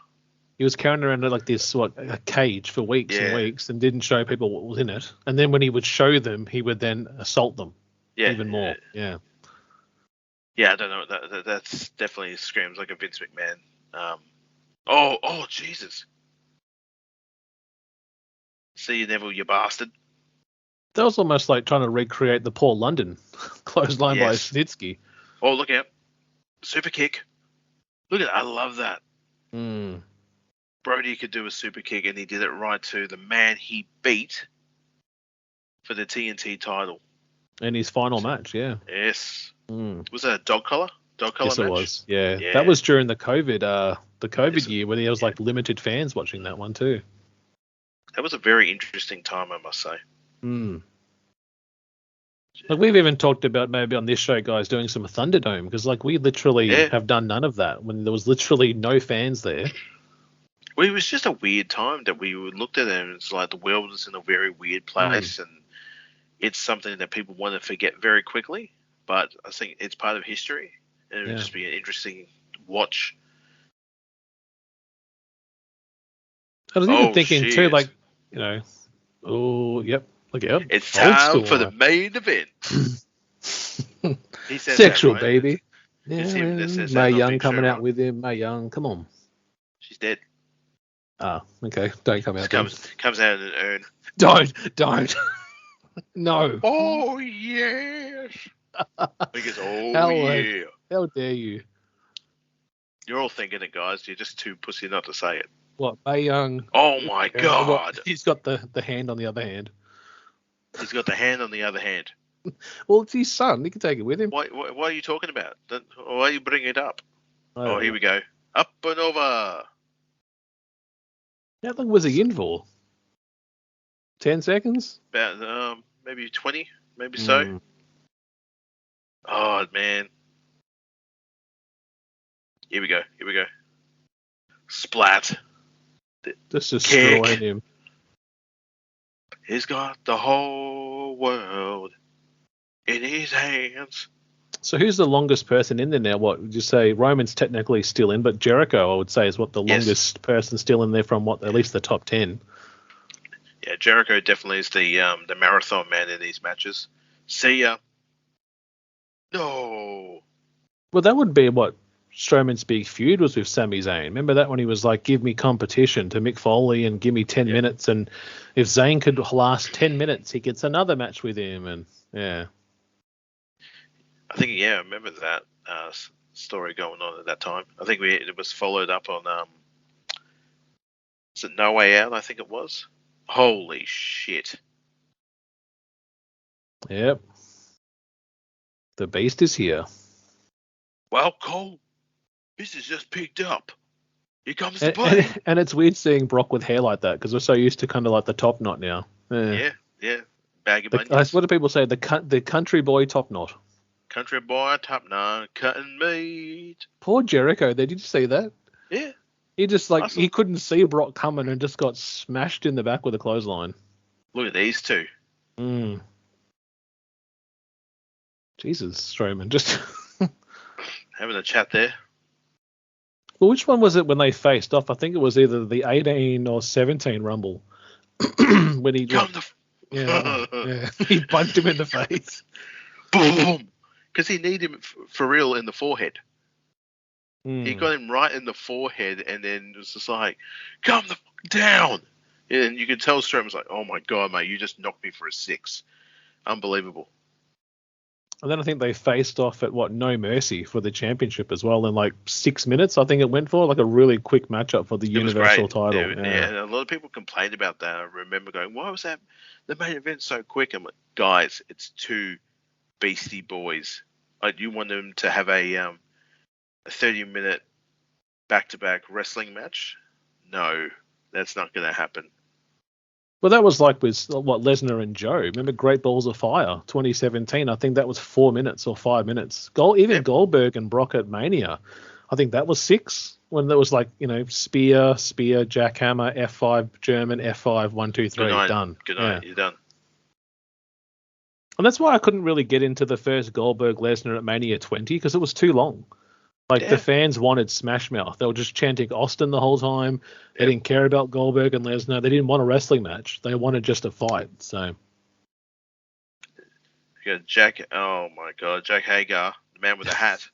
He was carrying around like this a cage for weeks and Yeah. weeks and didn't show people what was in it. And then when he would show them, he would then assault them even more. Yeah. Yeah, I don't know. That's definitely screams like a Vince McMahon. Oh, Jesus. See you, Neville, you bastard. That was almost like trying to recreate the Paul London clothesline by Snitsky. Oh, look out. Super kick. Look at that. I love that. Mm. Brody could do a super kick, and he did it right to the man he beat for the TNT title. And his final match, yeah. Yes. Mm. Was that a dog collar? Yes, it match? Was. Yeah. That was during the COVID year where there was like limited fans watching that one too. That was a very interesting time, I must say. Mm. Like we've even talked about maybe on this show, guys, doing some Thunderdome because like we literally have done none of that when there was literally no fans there. Well, it was just a weird time that we looked at it and it's like the world was in a very weird place and it's something that people want to forget very quickly. But I think it's part of history and it would just be an interesting watch. I was even thinking too, like, you know, look out. It's time for the main event. He says sexual, that, right? baby. Yeah, Mae Young coming out with him. Mae Young, come on. She's dead. Ah, okay. Don't come out. Comes out in an urn. Don't. No. Oh, yes. Because, yeah. How dare you? You're all thinking it, guys. You're just too pussy not to say it. What, Mae Young? Oh, my God. He's got the hand on the other hand. He's got the hand on the other hand. Well, it's his son. He can take it with him. What are you talking about? Why are you bringing it up? Here we go. Up and over. How long was he in for? 10 seconds? About maybe 20, maybe so. Oh, man. Here we go. Splat. Just destroying him. He's got the whole world in his hands. So who's the longest person in there now? What would you say? Roman's technically still in, but Jericho, I would say, is what the longest person still in there from at least the top 10. Yeah, Jericho definitely is the marathon man in these matches. See ya. No. Well, that would be what Strowman's big feud was with Sami Zayn. Remember that when he was like, give me competition to Mick Foley and give me 10 minutes. And if Zayn could last 10 minutes, he gets another match with him. And I think, I remember that story going on at that time. I think it was followed up on, is it No Way Out? I think it was. Holy shit. Yep. The beast is here. Well, Cole, this is just picked up. Here comes the play. And it's weird seeing Brock with hair like that because we're so used to kind of like the top knot now. Yeah. Bag of onions. What do people say? The country boy top knot. Country boy top knot, cutting meat. Poor Jericho. Did you see that? Yeah. He just he couldn't see Brock coming and just got smashed in the back with a clothesline. Look at these two. Jesus, Strowman, just having a chat there. Well, which one was it when they faced off? I think it was either the 18 or 17 Rumble when he he punched him in the face. Boom! Because he needed him for real in the forehead. He got him right in the forehead, and then it was just like, "Calm the fuck down!" And you could tell Strowman was like, "Oh my god, mate, you just knocked me for a 6. Unbelievable." And then I think they faced off at No Mercy for the championship as well in like 6 minutes. I think it went for like a really quick matchup for the Universal title. Yeah, and a lot of people complained about that. I remember going, "Why was that the main event so quick?" I'm like, guys, it's 2 beastie boys. Like, you want them to have a 30-minute back-to-back wrestling match? No, that's not going to happen. Well, that was like with Lesnar and Joe. Remember Great Balls of Fire 2017? I think that was 4 minutes or 5 minutes. Even Goldberg and Brock at Mania, I think that was 6 when there was like, spear, jackhammer, F5, German, F5, 1, 2, 3, done. Good night, you're done. And that's why I couldn't really get into the first Goldberg-Lesnar at Mania 20 because it was too long. Like, the fans wanted Smash Mouth. They were just chanting Austin the whole time. They didn't care about Goldberg and Lesnar. They didn't want a wrestling match. They wanted just a fight. So, you got Jack. Oh my God, Jack Hager, the man with the hat.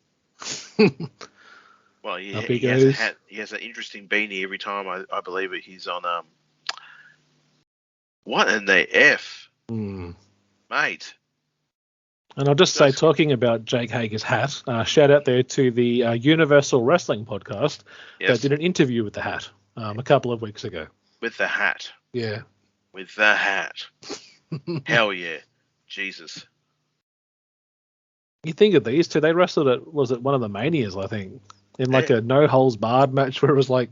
Well, he has a hat. He has an interesting beanie every time. I believe it. He's on What in the F, mate? And I'll just say, talking about Jake Hager's hat, shout out there to the Universal Wrestling podcast that did an interview with the hat a couple of weeks ago. With the hat. Yeah. With the hat. Hell yeah. Jesus. You think of these two, they wrestled at, was it one of the Manias, I think, in like a no-holds-barred match where it was like,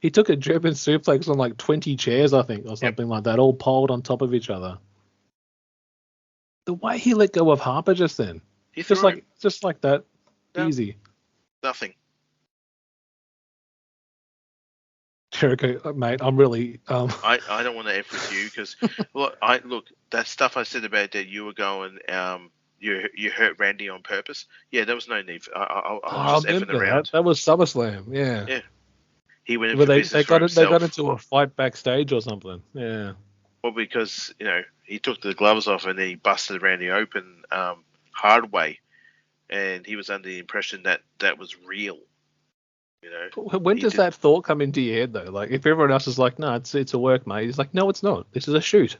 he took a German suplex on like 20 chairs, I think, or something like that, all piled on top of each other. The way he let go of Harper just then, just like that, easy. Nothing. Jericho, mate, I'm really. I don't want to F with you because look that stuff I said about that you were going you hurt Randy on purpose. Yeah, there was no need. I was just effing around. That was SummerSlam. Yeah. Yeah. He went in for business they for himself. They got into a fight backstage or something. Yeah. Well, because he took the gloves off and then he busted Randy open hard way, and he was under the impression that that was real. When does that thought come into your head though? Like, if everyone else is like, no, it's a work, mate. He's like, no, it's not. This is a shoot.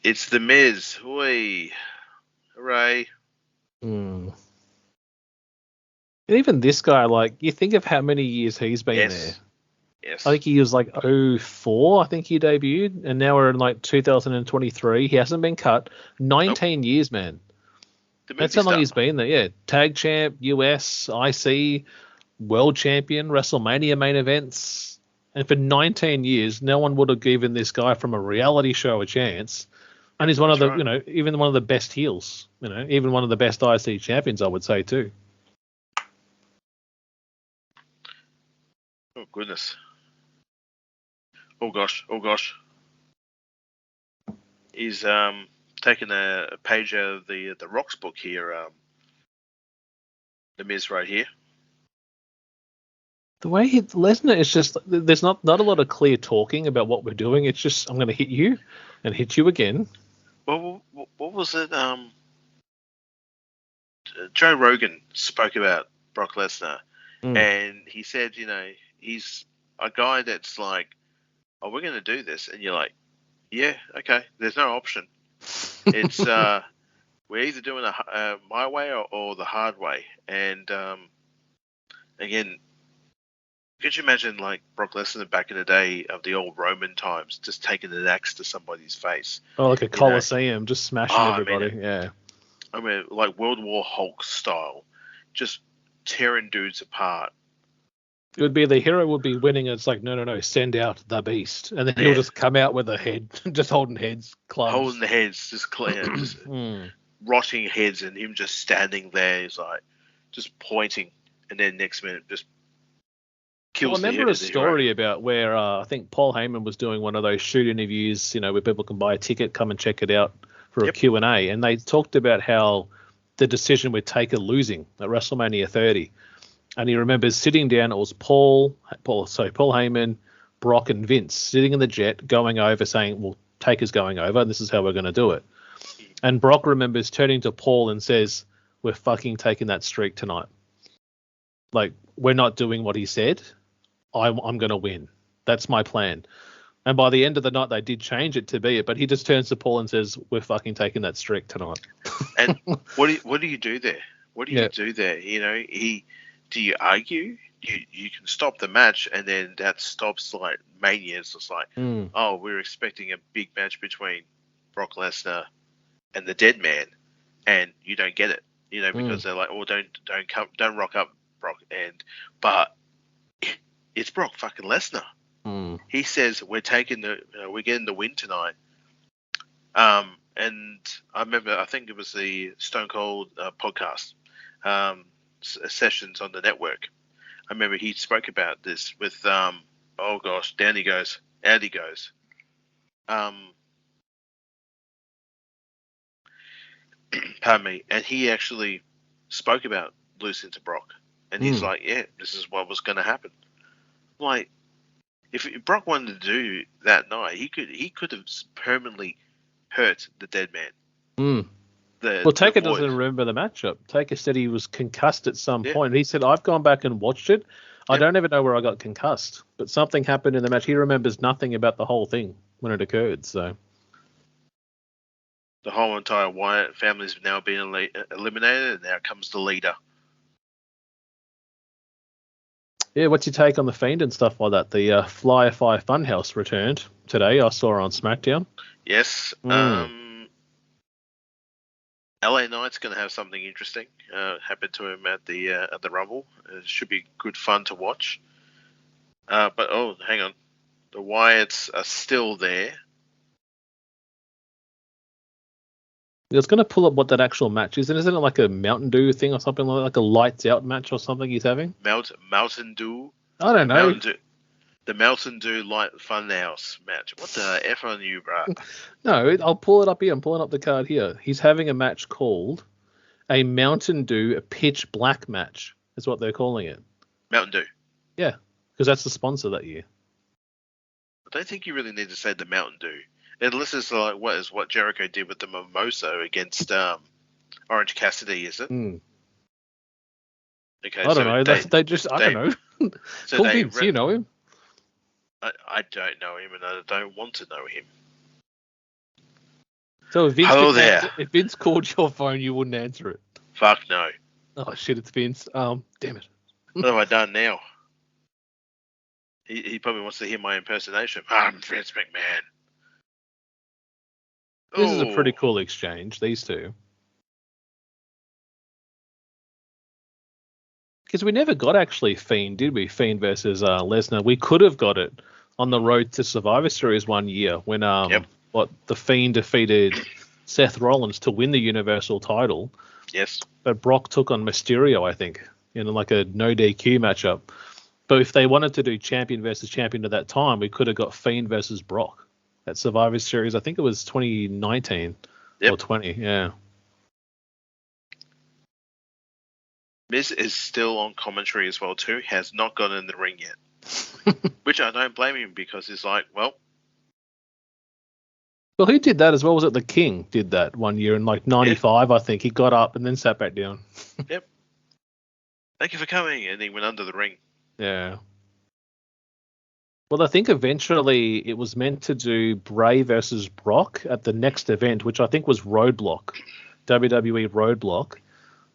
It's the Miz. Hooray. Hooray. And even this guy, like, you think of how many years he's been there. Yes. I think he was like 04, I think he debuted, and now we're in like 2023. He hasn't been cut. 19 years, man. That's how long he's been there. Yeah. Tag champ, US, IC, world champion, WrestleMania main events. And for 19 years, no one would have given this guy from a reality show a chance. And he's one of the, even one of the best heels, even one of the best IC champions, I would say, too. Oh, goodness. Oh, gosh. He's taken a page out of the Rock's book here, the Miz right here. The way Lesnar is just, there's not a lot of clear talking about what we're doing. It's just, I'm going to hit you and hit you again. Well, what was it? Joe Rogan spoke about Brock Lesnar, and he said, he's a guy that's like, oh, we're going to do this. And you're like, yeah, okay, there's no option. It's, we're either doing my way or the hard way. And, again, could you imagine like Brock Lesnar back in the day of the old Roman times, just taking an axe to somebody's face? Oh, like a Colosseum, just smashing everybody. I mean, like World War Hulk style, just tearing dudes apart. It would be the hero would be winning. And it's like, no, send out the beast, and then he'll just come out with a head, just holding heads, clubs. Holding the heads, just clear, just rotting heads, and him just standing there. He's like, just pointing, and then next minute just. Well, I remember a story about where I think Paul Heyman was doing one of those shoot interviews, where people can buy a ticket, come and check it out for a Q&A, and they talked about how the decision with Taker losing at WrestleMania 30, and he remembers sitting down. It was Paul Heyman, Brock, and Vince sitting in the jet, going over, saying, "Well, Taker's going over, and this is how we're going to do it." And Brock remembers turning to Paul and says, "We're fucking taking that streak tonight. Like, we're not doing what he said. I'm going to win. That's my plan." And by the end of the night, they did change it to be it. But he just turns to Paul and says, "We're fucking taking that streak tonight." And what do you do there? What do you do there? Do you argue? You can stop the match, and then that stops like Mania. It's just like, oh, we're expecting a big match between Brock Lesnar and the Dead Man, and you don't get it. Because they're like, oh, don't rock up, Brock. But it's Brock fucking Lesnar. He says we're getting the win tonight. And I remember, I think it was the Stone Cold podcast sessions on the network. I remember he spoke about this with out he goes. pardon me, and he actually spoke about losing to Brock, and he's like, "Yeah, this is what was going to happen." Like, if Brock wanted to do that night, he could have permanently hurt the dead man. Well, Taker doesn't remember the matchup. Taker said he was concussed at some point. He said, I've gone back and watched it. I don't even know where I got concussed, but something happened in the match. He remembers nothing about the whole thing when it occurred. So the whole entire Wyatt family has now been eliminated, and now comes the leader. Yeah, what's your take on the Fiend and stuff like that? The Fly-Fi Funhouse returned today. I saw her on SmackDown. Yes. LA Knight's going to have something interesting happen to him at the Rumble. It should be good fun to watch. But hang on, the Wyatts are still there. I was going to pull up what that actual match is, and isn't it like a Mountain Dew thing or something, like a lights out match or something he's having? Mountain Dew. I don't know. The Mountain Dew Light Funhouse match. What the F on you, bro? No, I'll pull it up here. I'm pulling up the card here. He's having a match called a Mountain Dew Pitch Black match. Is what they're calling it. Mountain Dew. Yeah, because that's the sponsor that year. I don't think you really need to say the Mountain Dew. Unless it's like what Jericho did with the Mimosa against Orange Cassidy, is it? Okay, I don't know. I don't know. So Cool Vince, you know him. I don't know him, and I don't want to know him. So if Vince called your phone, you wouldn't answer it. Fuck no. Oh shit, it's Vince. Damn it. What have I done now? He probably wants to hear my impersonation. I'm Vince McMahon. This is a pretty cool exchange, these two. Because we never got actually Fiend, did we? Fiend versus Lesnar. We could have got it on the road to Survivor Series one year when the Fiend defeated Seth Rollins to win the Universal title. Yes. But Brock took on Mysterio, I think, in like a no DQ matchup. But if they wanted to do champion versus champion at that time, we could have got Fiend versus Brock at Survivor Series. I think it was 2019 or 20. Yeah. Miz is still on commentary as well too. Has not got in the ring yet, which I don't blame him because he's like, well, who did that as well? Was it the King did that one year in like 95? I think he got up and then sat back down. Yep. Thank you for coming, and he went under the ring. Yeah. Well, I think eventually it was meant to do Bray versus Brock at the next event, which I think was Roadblock, WWE Roadblock.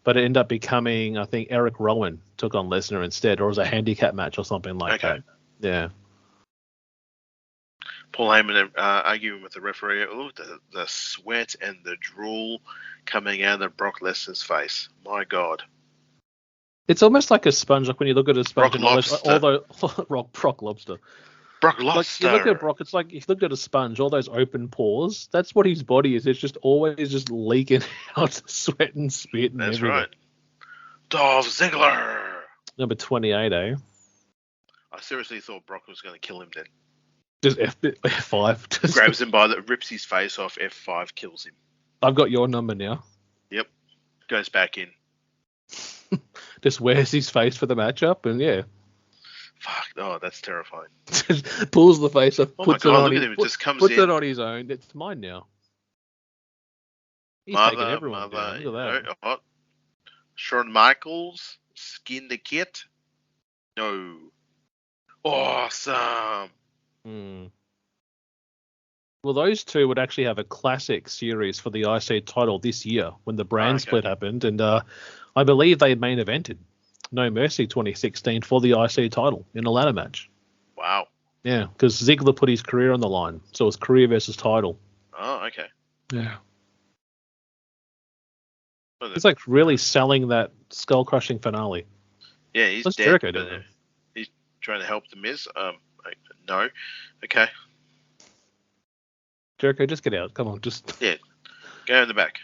But it ended up becoming, I think, Eric Rowan took on Lesnar instead, or it was a handicap match or something like that. Yeah. Paul Heyman arguing with the referee. Oh, the sweat and the drool coming out of Brock Lesnar's face. My God. It's almost like a sponge, like when you look at a sponge. Brock Lobster. Brock Lobster. Brock Lobster. Like you look at Brock, it's like if you looked at a sponge, all those open pores, that's what his body is. It's just always just leaking out sweat and spit and That's everything. right. Dolph Ziggler. Number 28, eh? I seriously thought Brock was going to kill him then. Just F5. Grabs him rips his face off, F5, kills him. I've got your number now. Yep. Goes back in. Just wears his face for the matchup, and yeah. Fuck, oh, that's terrifying. Just pulls the face off, puts it on his own. It's mine now. He's taking everyone down. Look at that. Oh, Shawn Michaels, Skin the Kit. No. Awesome. Well, those two would actually have a classic series for the IC title this year when the brand split happened, and I believe they main evented No Mercy 2016 for the IC title in a ladder match. Wow. Yeah, because Ziggler put his career on the line, so it's career versus title. Oh, okay. Yeah. It's like really selling that skull-crushing finale. Yeah, he's What's dead. Jericho doing? He's trying to help the Miz. No. Okay. Jericho, just get out. Come on, just... Yeah. Go in the back.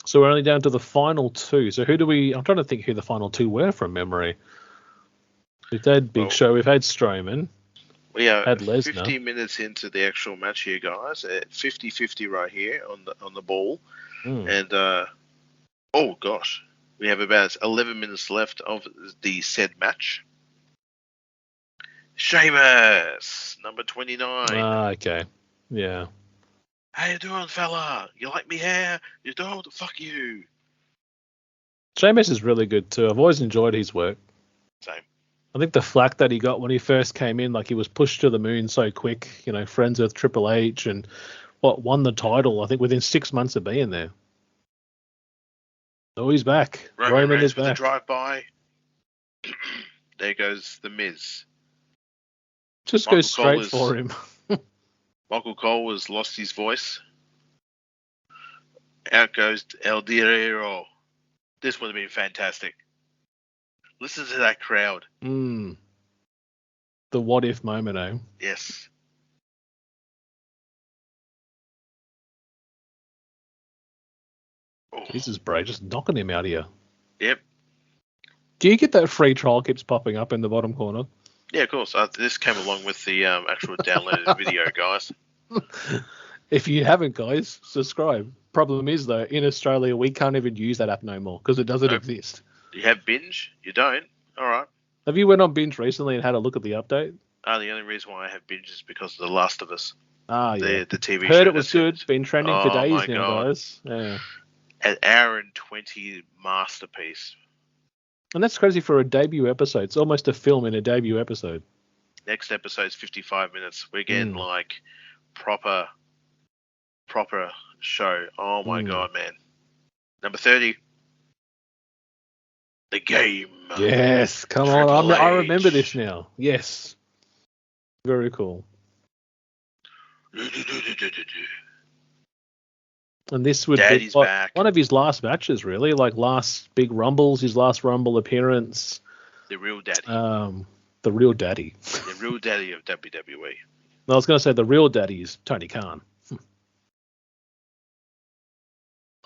So we're only down to the final two. So who do we... I'm trying to think who the final two were from memory. We've had Big Show. We've had Strowman. We are Had Lesnar. 50 minutes into the actual match here, guys. At 50-50 right here on the ball. And, oh, gosh. We have about 11 minutes left of the said match. Sheamus, number 29. Okay. Yeah. How you doing, fella? You like me hair? You don't? Fuck you. Sheamus is really good too. I've always enjoyed his work. Same. I think the flack that he got when he first came in, like he was pushed to the moon so quick, friends with Triple H and won the title, I think within 6 months of being there. Oh, he's back. Roman is back. With a drive-by. There goes The Miz. Just go straight for him. Michael Cole has lost his voice. Out goes El Guerrero. This would have been fantastic. Listen to that crowd. The what if moment, eh? Yes. Oh. Jesus, bro, just knocking him out here. Yep. Do you get that free trial keeps popping up in the bottom corner? Yeah, of course. This came along with the actual downloaded video, guys. If you haven't, guys, subscribe. Problem is, though, in Australia, we can't even use that app no more because it doesn't exist. You have Binge? You don't? All right. Have you went on Binge recently and had a look at the update? The only reason why I have Binge is because of The Last of Us. Yeah. The TV show. Heard it was good. It's been trending for days now, guys. Yeah. An hour and 20 masterpiece. And that's crazy for a debut episode. It's almost a film in a debut episode. Next episode's 55 minutes. We're getting like proper show. Oh my God, man. Number 30. The Game. Yes, come on. I remember this now. Yes. Very cool. And this would be one of his last matches, really, like last big Rumbles, his last Rumble appearance. The real daddy. The real daddy. The real daddy of WWE. I was going to say the real daddy is Tony Khan.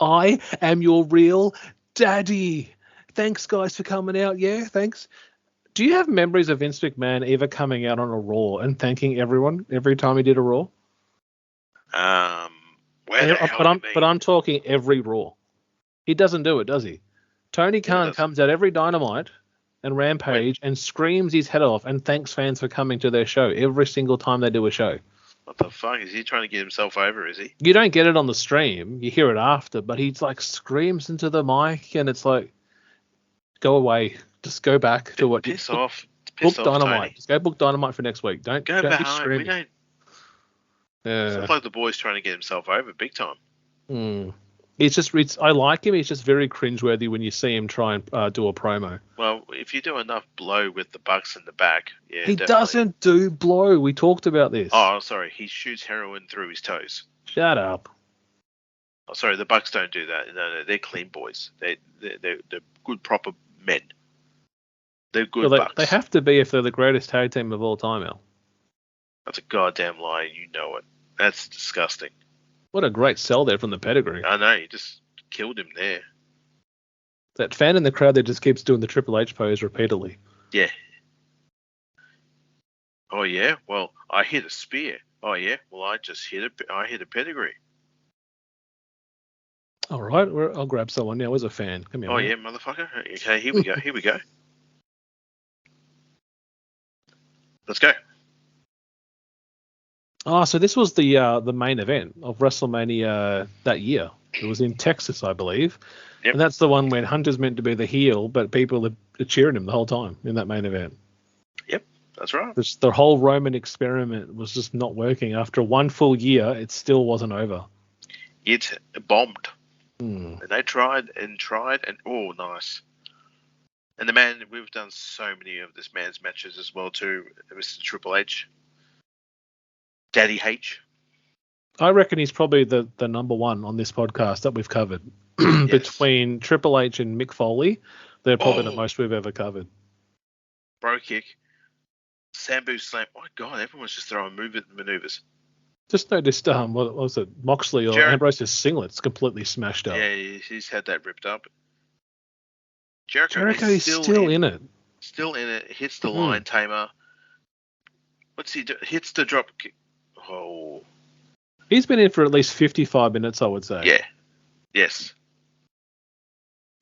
I am your real daddy. Thanks, guys, for coming out. Yeah, thanks. Do you have memories of Vince McMahon ever coming out on a Raw and thanking everyone every time he did a Raw? But I'm talking every Raw. He doesn't do it, does he? Tony Khan comes out every Dynamite and Rampage and screams his head off and thanks fans for coming to their show every single time they do a show. What the fuck? Is he trying to get himself over, is he? You don't get it on the stream. You hear it after, but he's like screams into the mic and it's like, go away. Just go back to what... Piss off. Book Dynamite. Tony. Just go book Dynamite for next week. Don't go back be home. screaming. We don't... Sounds like the boy's trying to get himself over big time. I like him. He's just very cringeworthy when you see him try and do a promo. Well, if you do enough blow with the Bucks in the back, yeah, he doesn't do blow. We talked about this. Oh, sorry. He shoots heroin through his toes. Shut up. Oh, sorry. The Bucks don't do that. No, they're clean boys. They're good, proper men. They're good Bucks. They have to be if they're the greatest tag team of all time, Al. That's a goddamn lie. You know it. That's disgusting. What a great sell there from the pedigree. I know. You just killed him there. That fan in the crowd that just keeps doing the Triple H pose repeatedly. Yeah. Oh, yeah? Well, I hit a spear. Oh, yeah? Well, I hit a pedigree. All right. I'll grab someone now. Where's a fan? Come here. Oh, yeah, motherfucker. Okay, here we go. Here we go. Let's go. Oh, so this was the main event of WrestleMania that year. It was in Texas, I believe. Yep. And that's the one when Hunter's meant to be the heel, but people are cheering him the whole time in that main event. Yep, that's right. The whole Roman experiment was just not working. After one full year, it still wasn't over. It bombed. And they tried, and oh, nice. And the man, we've done so many of this man's matches as well too, Mr. Triple H. Daddy H. I reckon he's probably the number one on this podcast that we've covered. Yes. Between Triple H and Mick Foley, they're probably the most we've ever covered. Bro kick. Sambu slam. My God, everyone's just throwing maneuvers. Just noticed, what was it, Moxley or Ambrose's singlet's completely smashed up. Yeah, he's had that ripped up. Jericho is still in it. Still in it. Hits the line tamer. What's he do? Hits the drop kick. Oh. He's been in for at least 55 minutes, I would say. Yeah. Yes.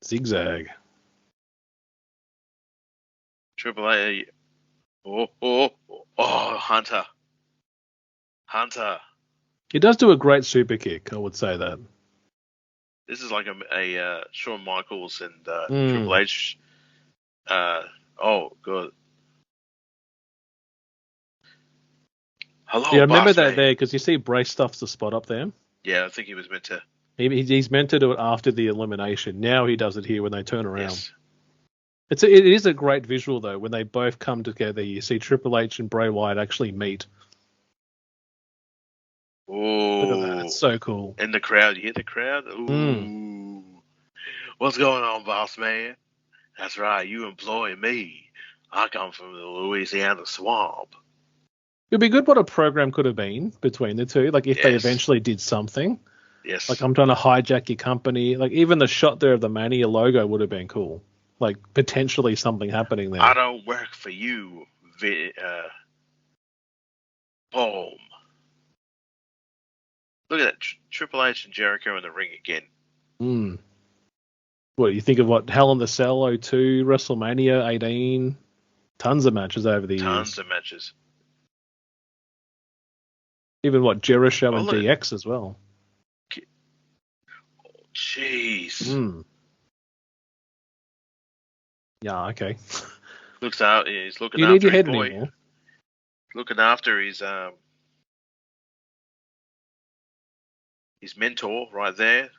Zigzag. Triple A. Oh, Hunter. He does do a great super kick, I would say that. This is like a Shawn Michaels and Triple H. Oh, God. Hello, yeah, I remember that man. there because you see Bray stuffs the spot up there. Yeah, I think he was meant to. He's meant to do it after the elimination. Now he does it here when they turn around. Yes. It is a great visual, though, when they both come together. You see Triple H and Bray Wyatt actually meet. Oh. Look at that. It's so cool. In the crowd. You hear the crowd? Ooh. What's going on, boss man? That's right. You employ me. I come from the Louisiana swamp. It'd be good what a program could have been between the two. Like if they eventually did something. Yes. Like I'm trying to hijack your company. Like even the shot there of the Mania logo would have been cool. Like potentially something happening there. I don't work for you, boom. Look at that. Triple H and Jericho in the ring again. What, you think of what, Hell in the Cell 02, WrestleMania 18, tons of matches over the years. Tons of matches. Even what, Jericho and DX as well. Jeez. Yeah, okay. Looks out. He's looking you after need your his head boy. anymore. Looking after his mentor right there.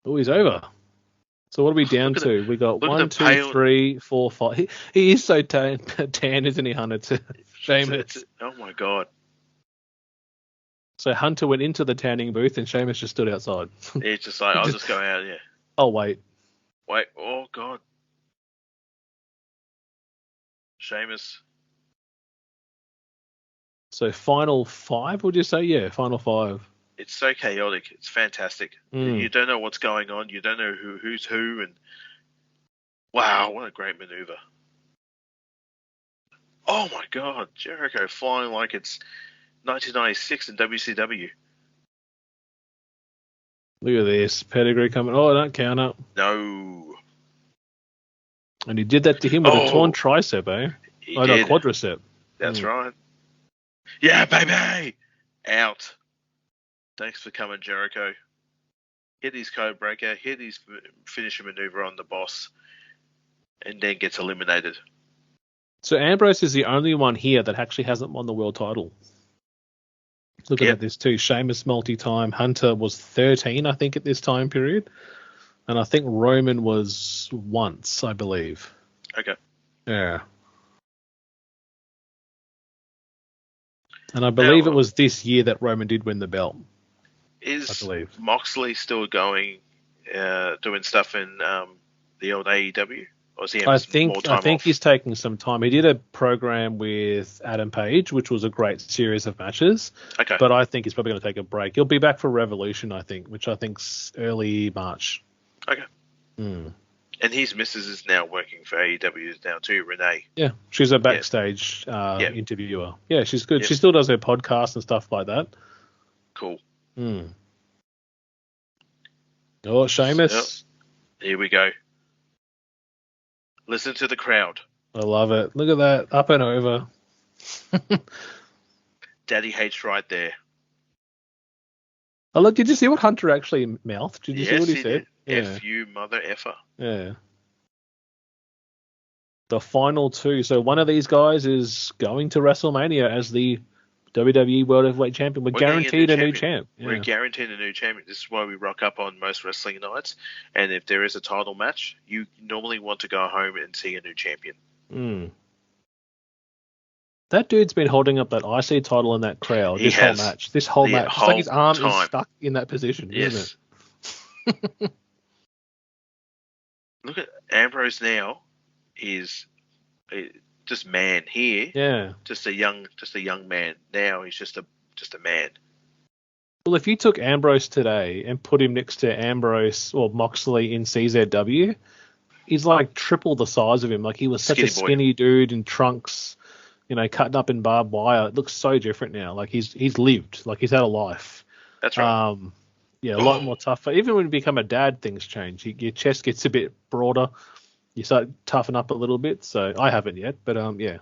Oh, he's over. So what are we down to? We got 1, 2, 3, 4, 5. He is so tan, isn't he, Hunter? To Sheamus. Oh my God. So Hunter went into the tanning booth and Sheamus just stood outside. He's just like, I'll just go out, yeah. Oh, wait. Oh God. Sheamus. So final 5, would you say? Yeah, final 5. It's so chaotic. It's fantastic. You don't know what's going on. You don't know who's who. And wow, what a great maneuver. Oh my God. Jericho flying like it's 1996 in WCW. Look at this. Pedigree coming. Oh, don't count up. No. And he did that to him with a torn tricep, eh? He did. No, quadricep. That's right. Yeah, baby! Out. Thanks for coming, Jericho. Hit his code breaker, hit his finisher maneuver on the boss, and then gets eliminated. So Ambrose is the only one here that actually hasn't won the world title. Looking at this too, Sheamus multi-time, Hunter was 13, I think, at this time period. And I think Roman was once, I believe. Okay. Yeah. And I believe it was this year that Roman did win the belt. Is Moxley still going, doing stuff in the old AEW? Or is he having more time I think off? he's taking some time. He did a program with Adam Page, which was a great series of matches. Okay. But I think he's probably going to take a break. He'll be back for Revolution, I think, which I think's early March. Okay. And his missus is now working for AEW now too, Renee. Yeah, she's a backstage interviewer. Yeah, she's good. Yep. She still does her podcast and stuff like that. Cool. Oh, Sheamus. Here we go. Listen to the crowd. I love it. Look at that. Up and over. Daddy H right there. Oh, look, did you see what Hunter actually mouthed? Did you see what he said? Did. F you, mother effer. Yeah. The final 2. So one of these guys is going to WrestleMania as the WWE World Heavyweight Champion. We're guaranteed a new champ. Yeah. We're guaranteed a new champion. This is why we rock up on most wrestling nights. And if there is a title match, you normally want to go home and see a new champion. That dude's been holding up that IC title in that crowd whole match. This whole match. It's like his arm is stuck in that position, isn't it? Look at Ambrose now. Is just man here. Yeah. Just a young man. Now he's just a man. Well, if you took Ambrose today and put him next to Ambrose or Moxley in CZW, he's like triple the size of him. Like he was such a skinny dude in trunks. cutting up in barbed wire. It looks so different now. Like he's lived, like he's had a life. That's right. Yeah, a lot more tougher. Even when you become a dad, things change. Your chest gets a bit broader. You start toughen up a little bit. So I haven't yet, but yeah.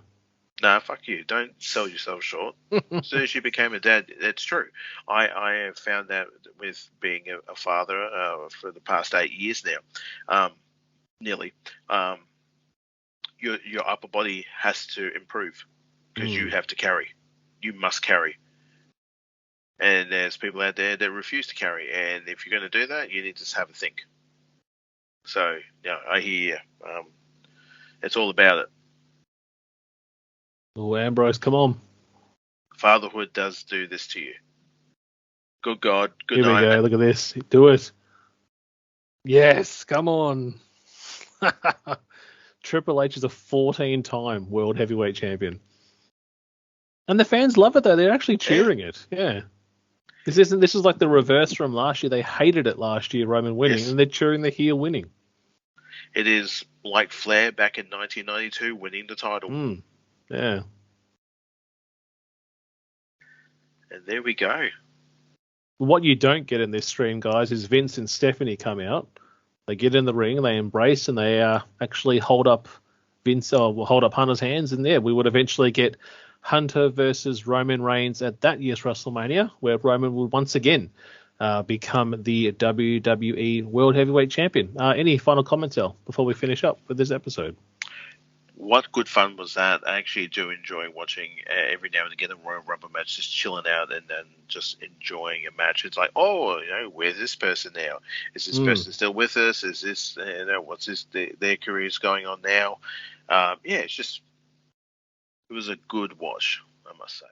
Nah, fuck you. Don't sell yourself short. As soon as you became a dad, it's true. I have found that with being a father for the past 8 years now, nearly. Your upper body has to improve because you have to carry. You must carry. And there's people out there that refuse to carry. And if you're going to do that, you need to have a think. So, yeah, I hear you. It's all about it. Oh, Ambrose, come on. Fatherhood does do this to you. Good God. Good Here we night. go. Look at this. Do it. Yes, come on. Triple H is a 14-time World Heavyweight Champion. And the fans love it, though. They're actually cheering it. Yeah. This is like the reverse from last year. They hated it last year, Roman winning, and they're cheering the heel winning. It is like Flair back in 1992 winning the title. Yeah. And there we go. What you don't get in this stream, guys, is Vince and Stephanie come out. They get in the ring, they embrace, and they actually hold up Hunter's hands. And we would eventually get Hunter versus Roman Reigns at that year's WrestleMania, where Roman would once again become the WWE World Heavyweight Champion. Any final comments, El, before we finish up with this episode? What good fun was that? I actually do enjoy watching every now and again a Royal Rumble match, just chilling out and just enjoying a match. It's like, where's this person now? Is this person still with us? Is this, what's their careers going on now? It was a good watch, I must say.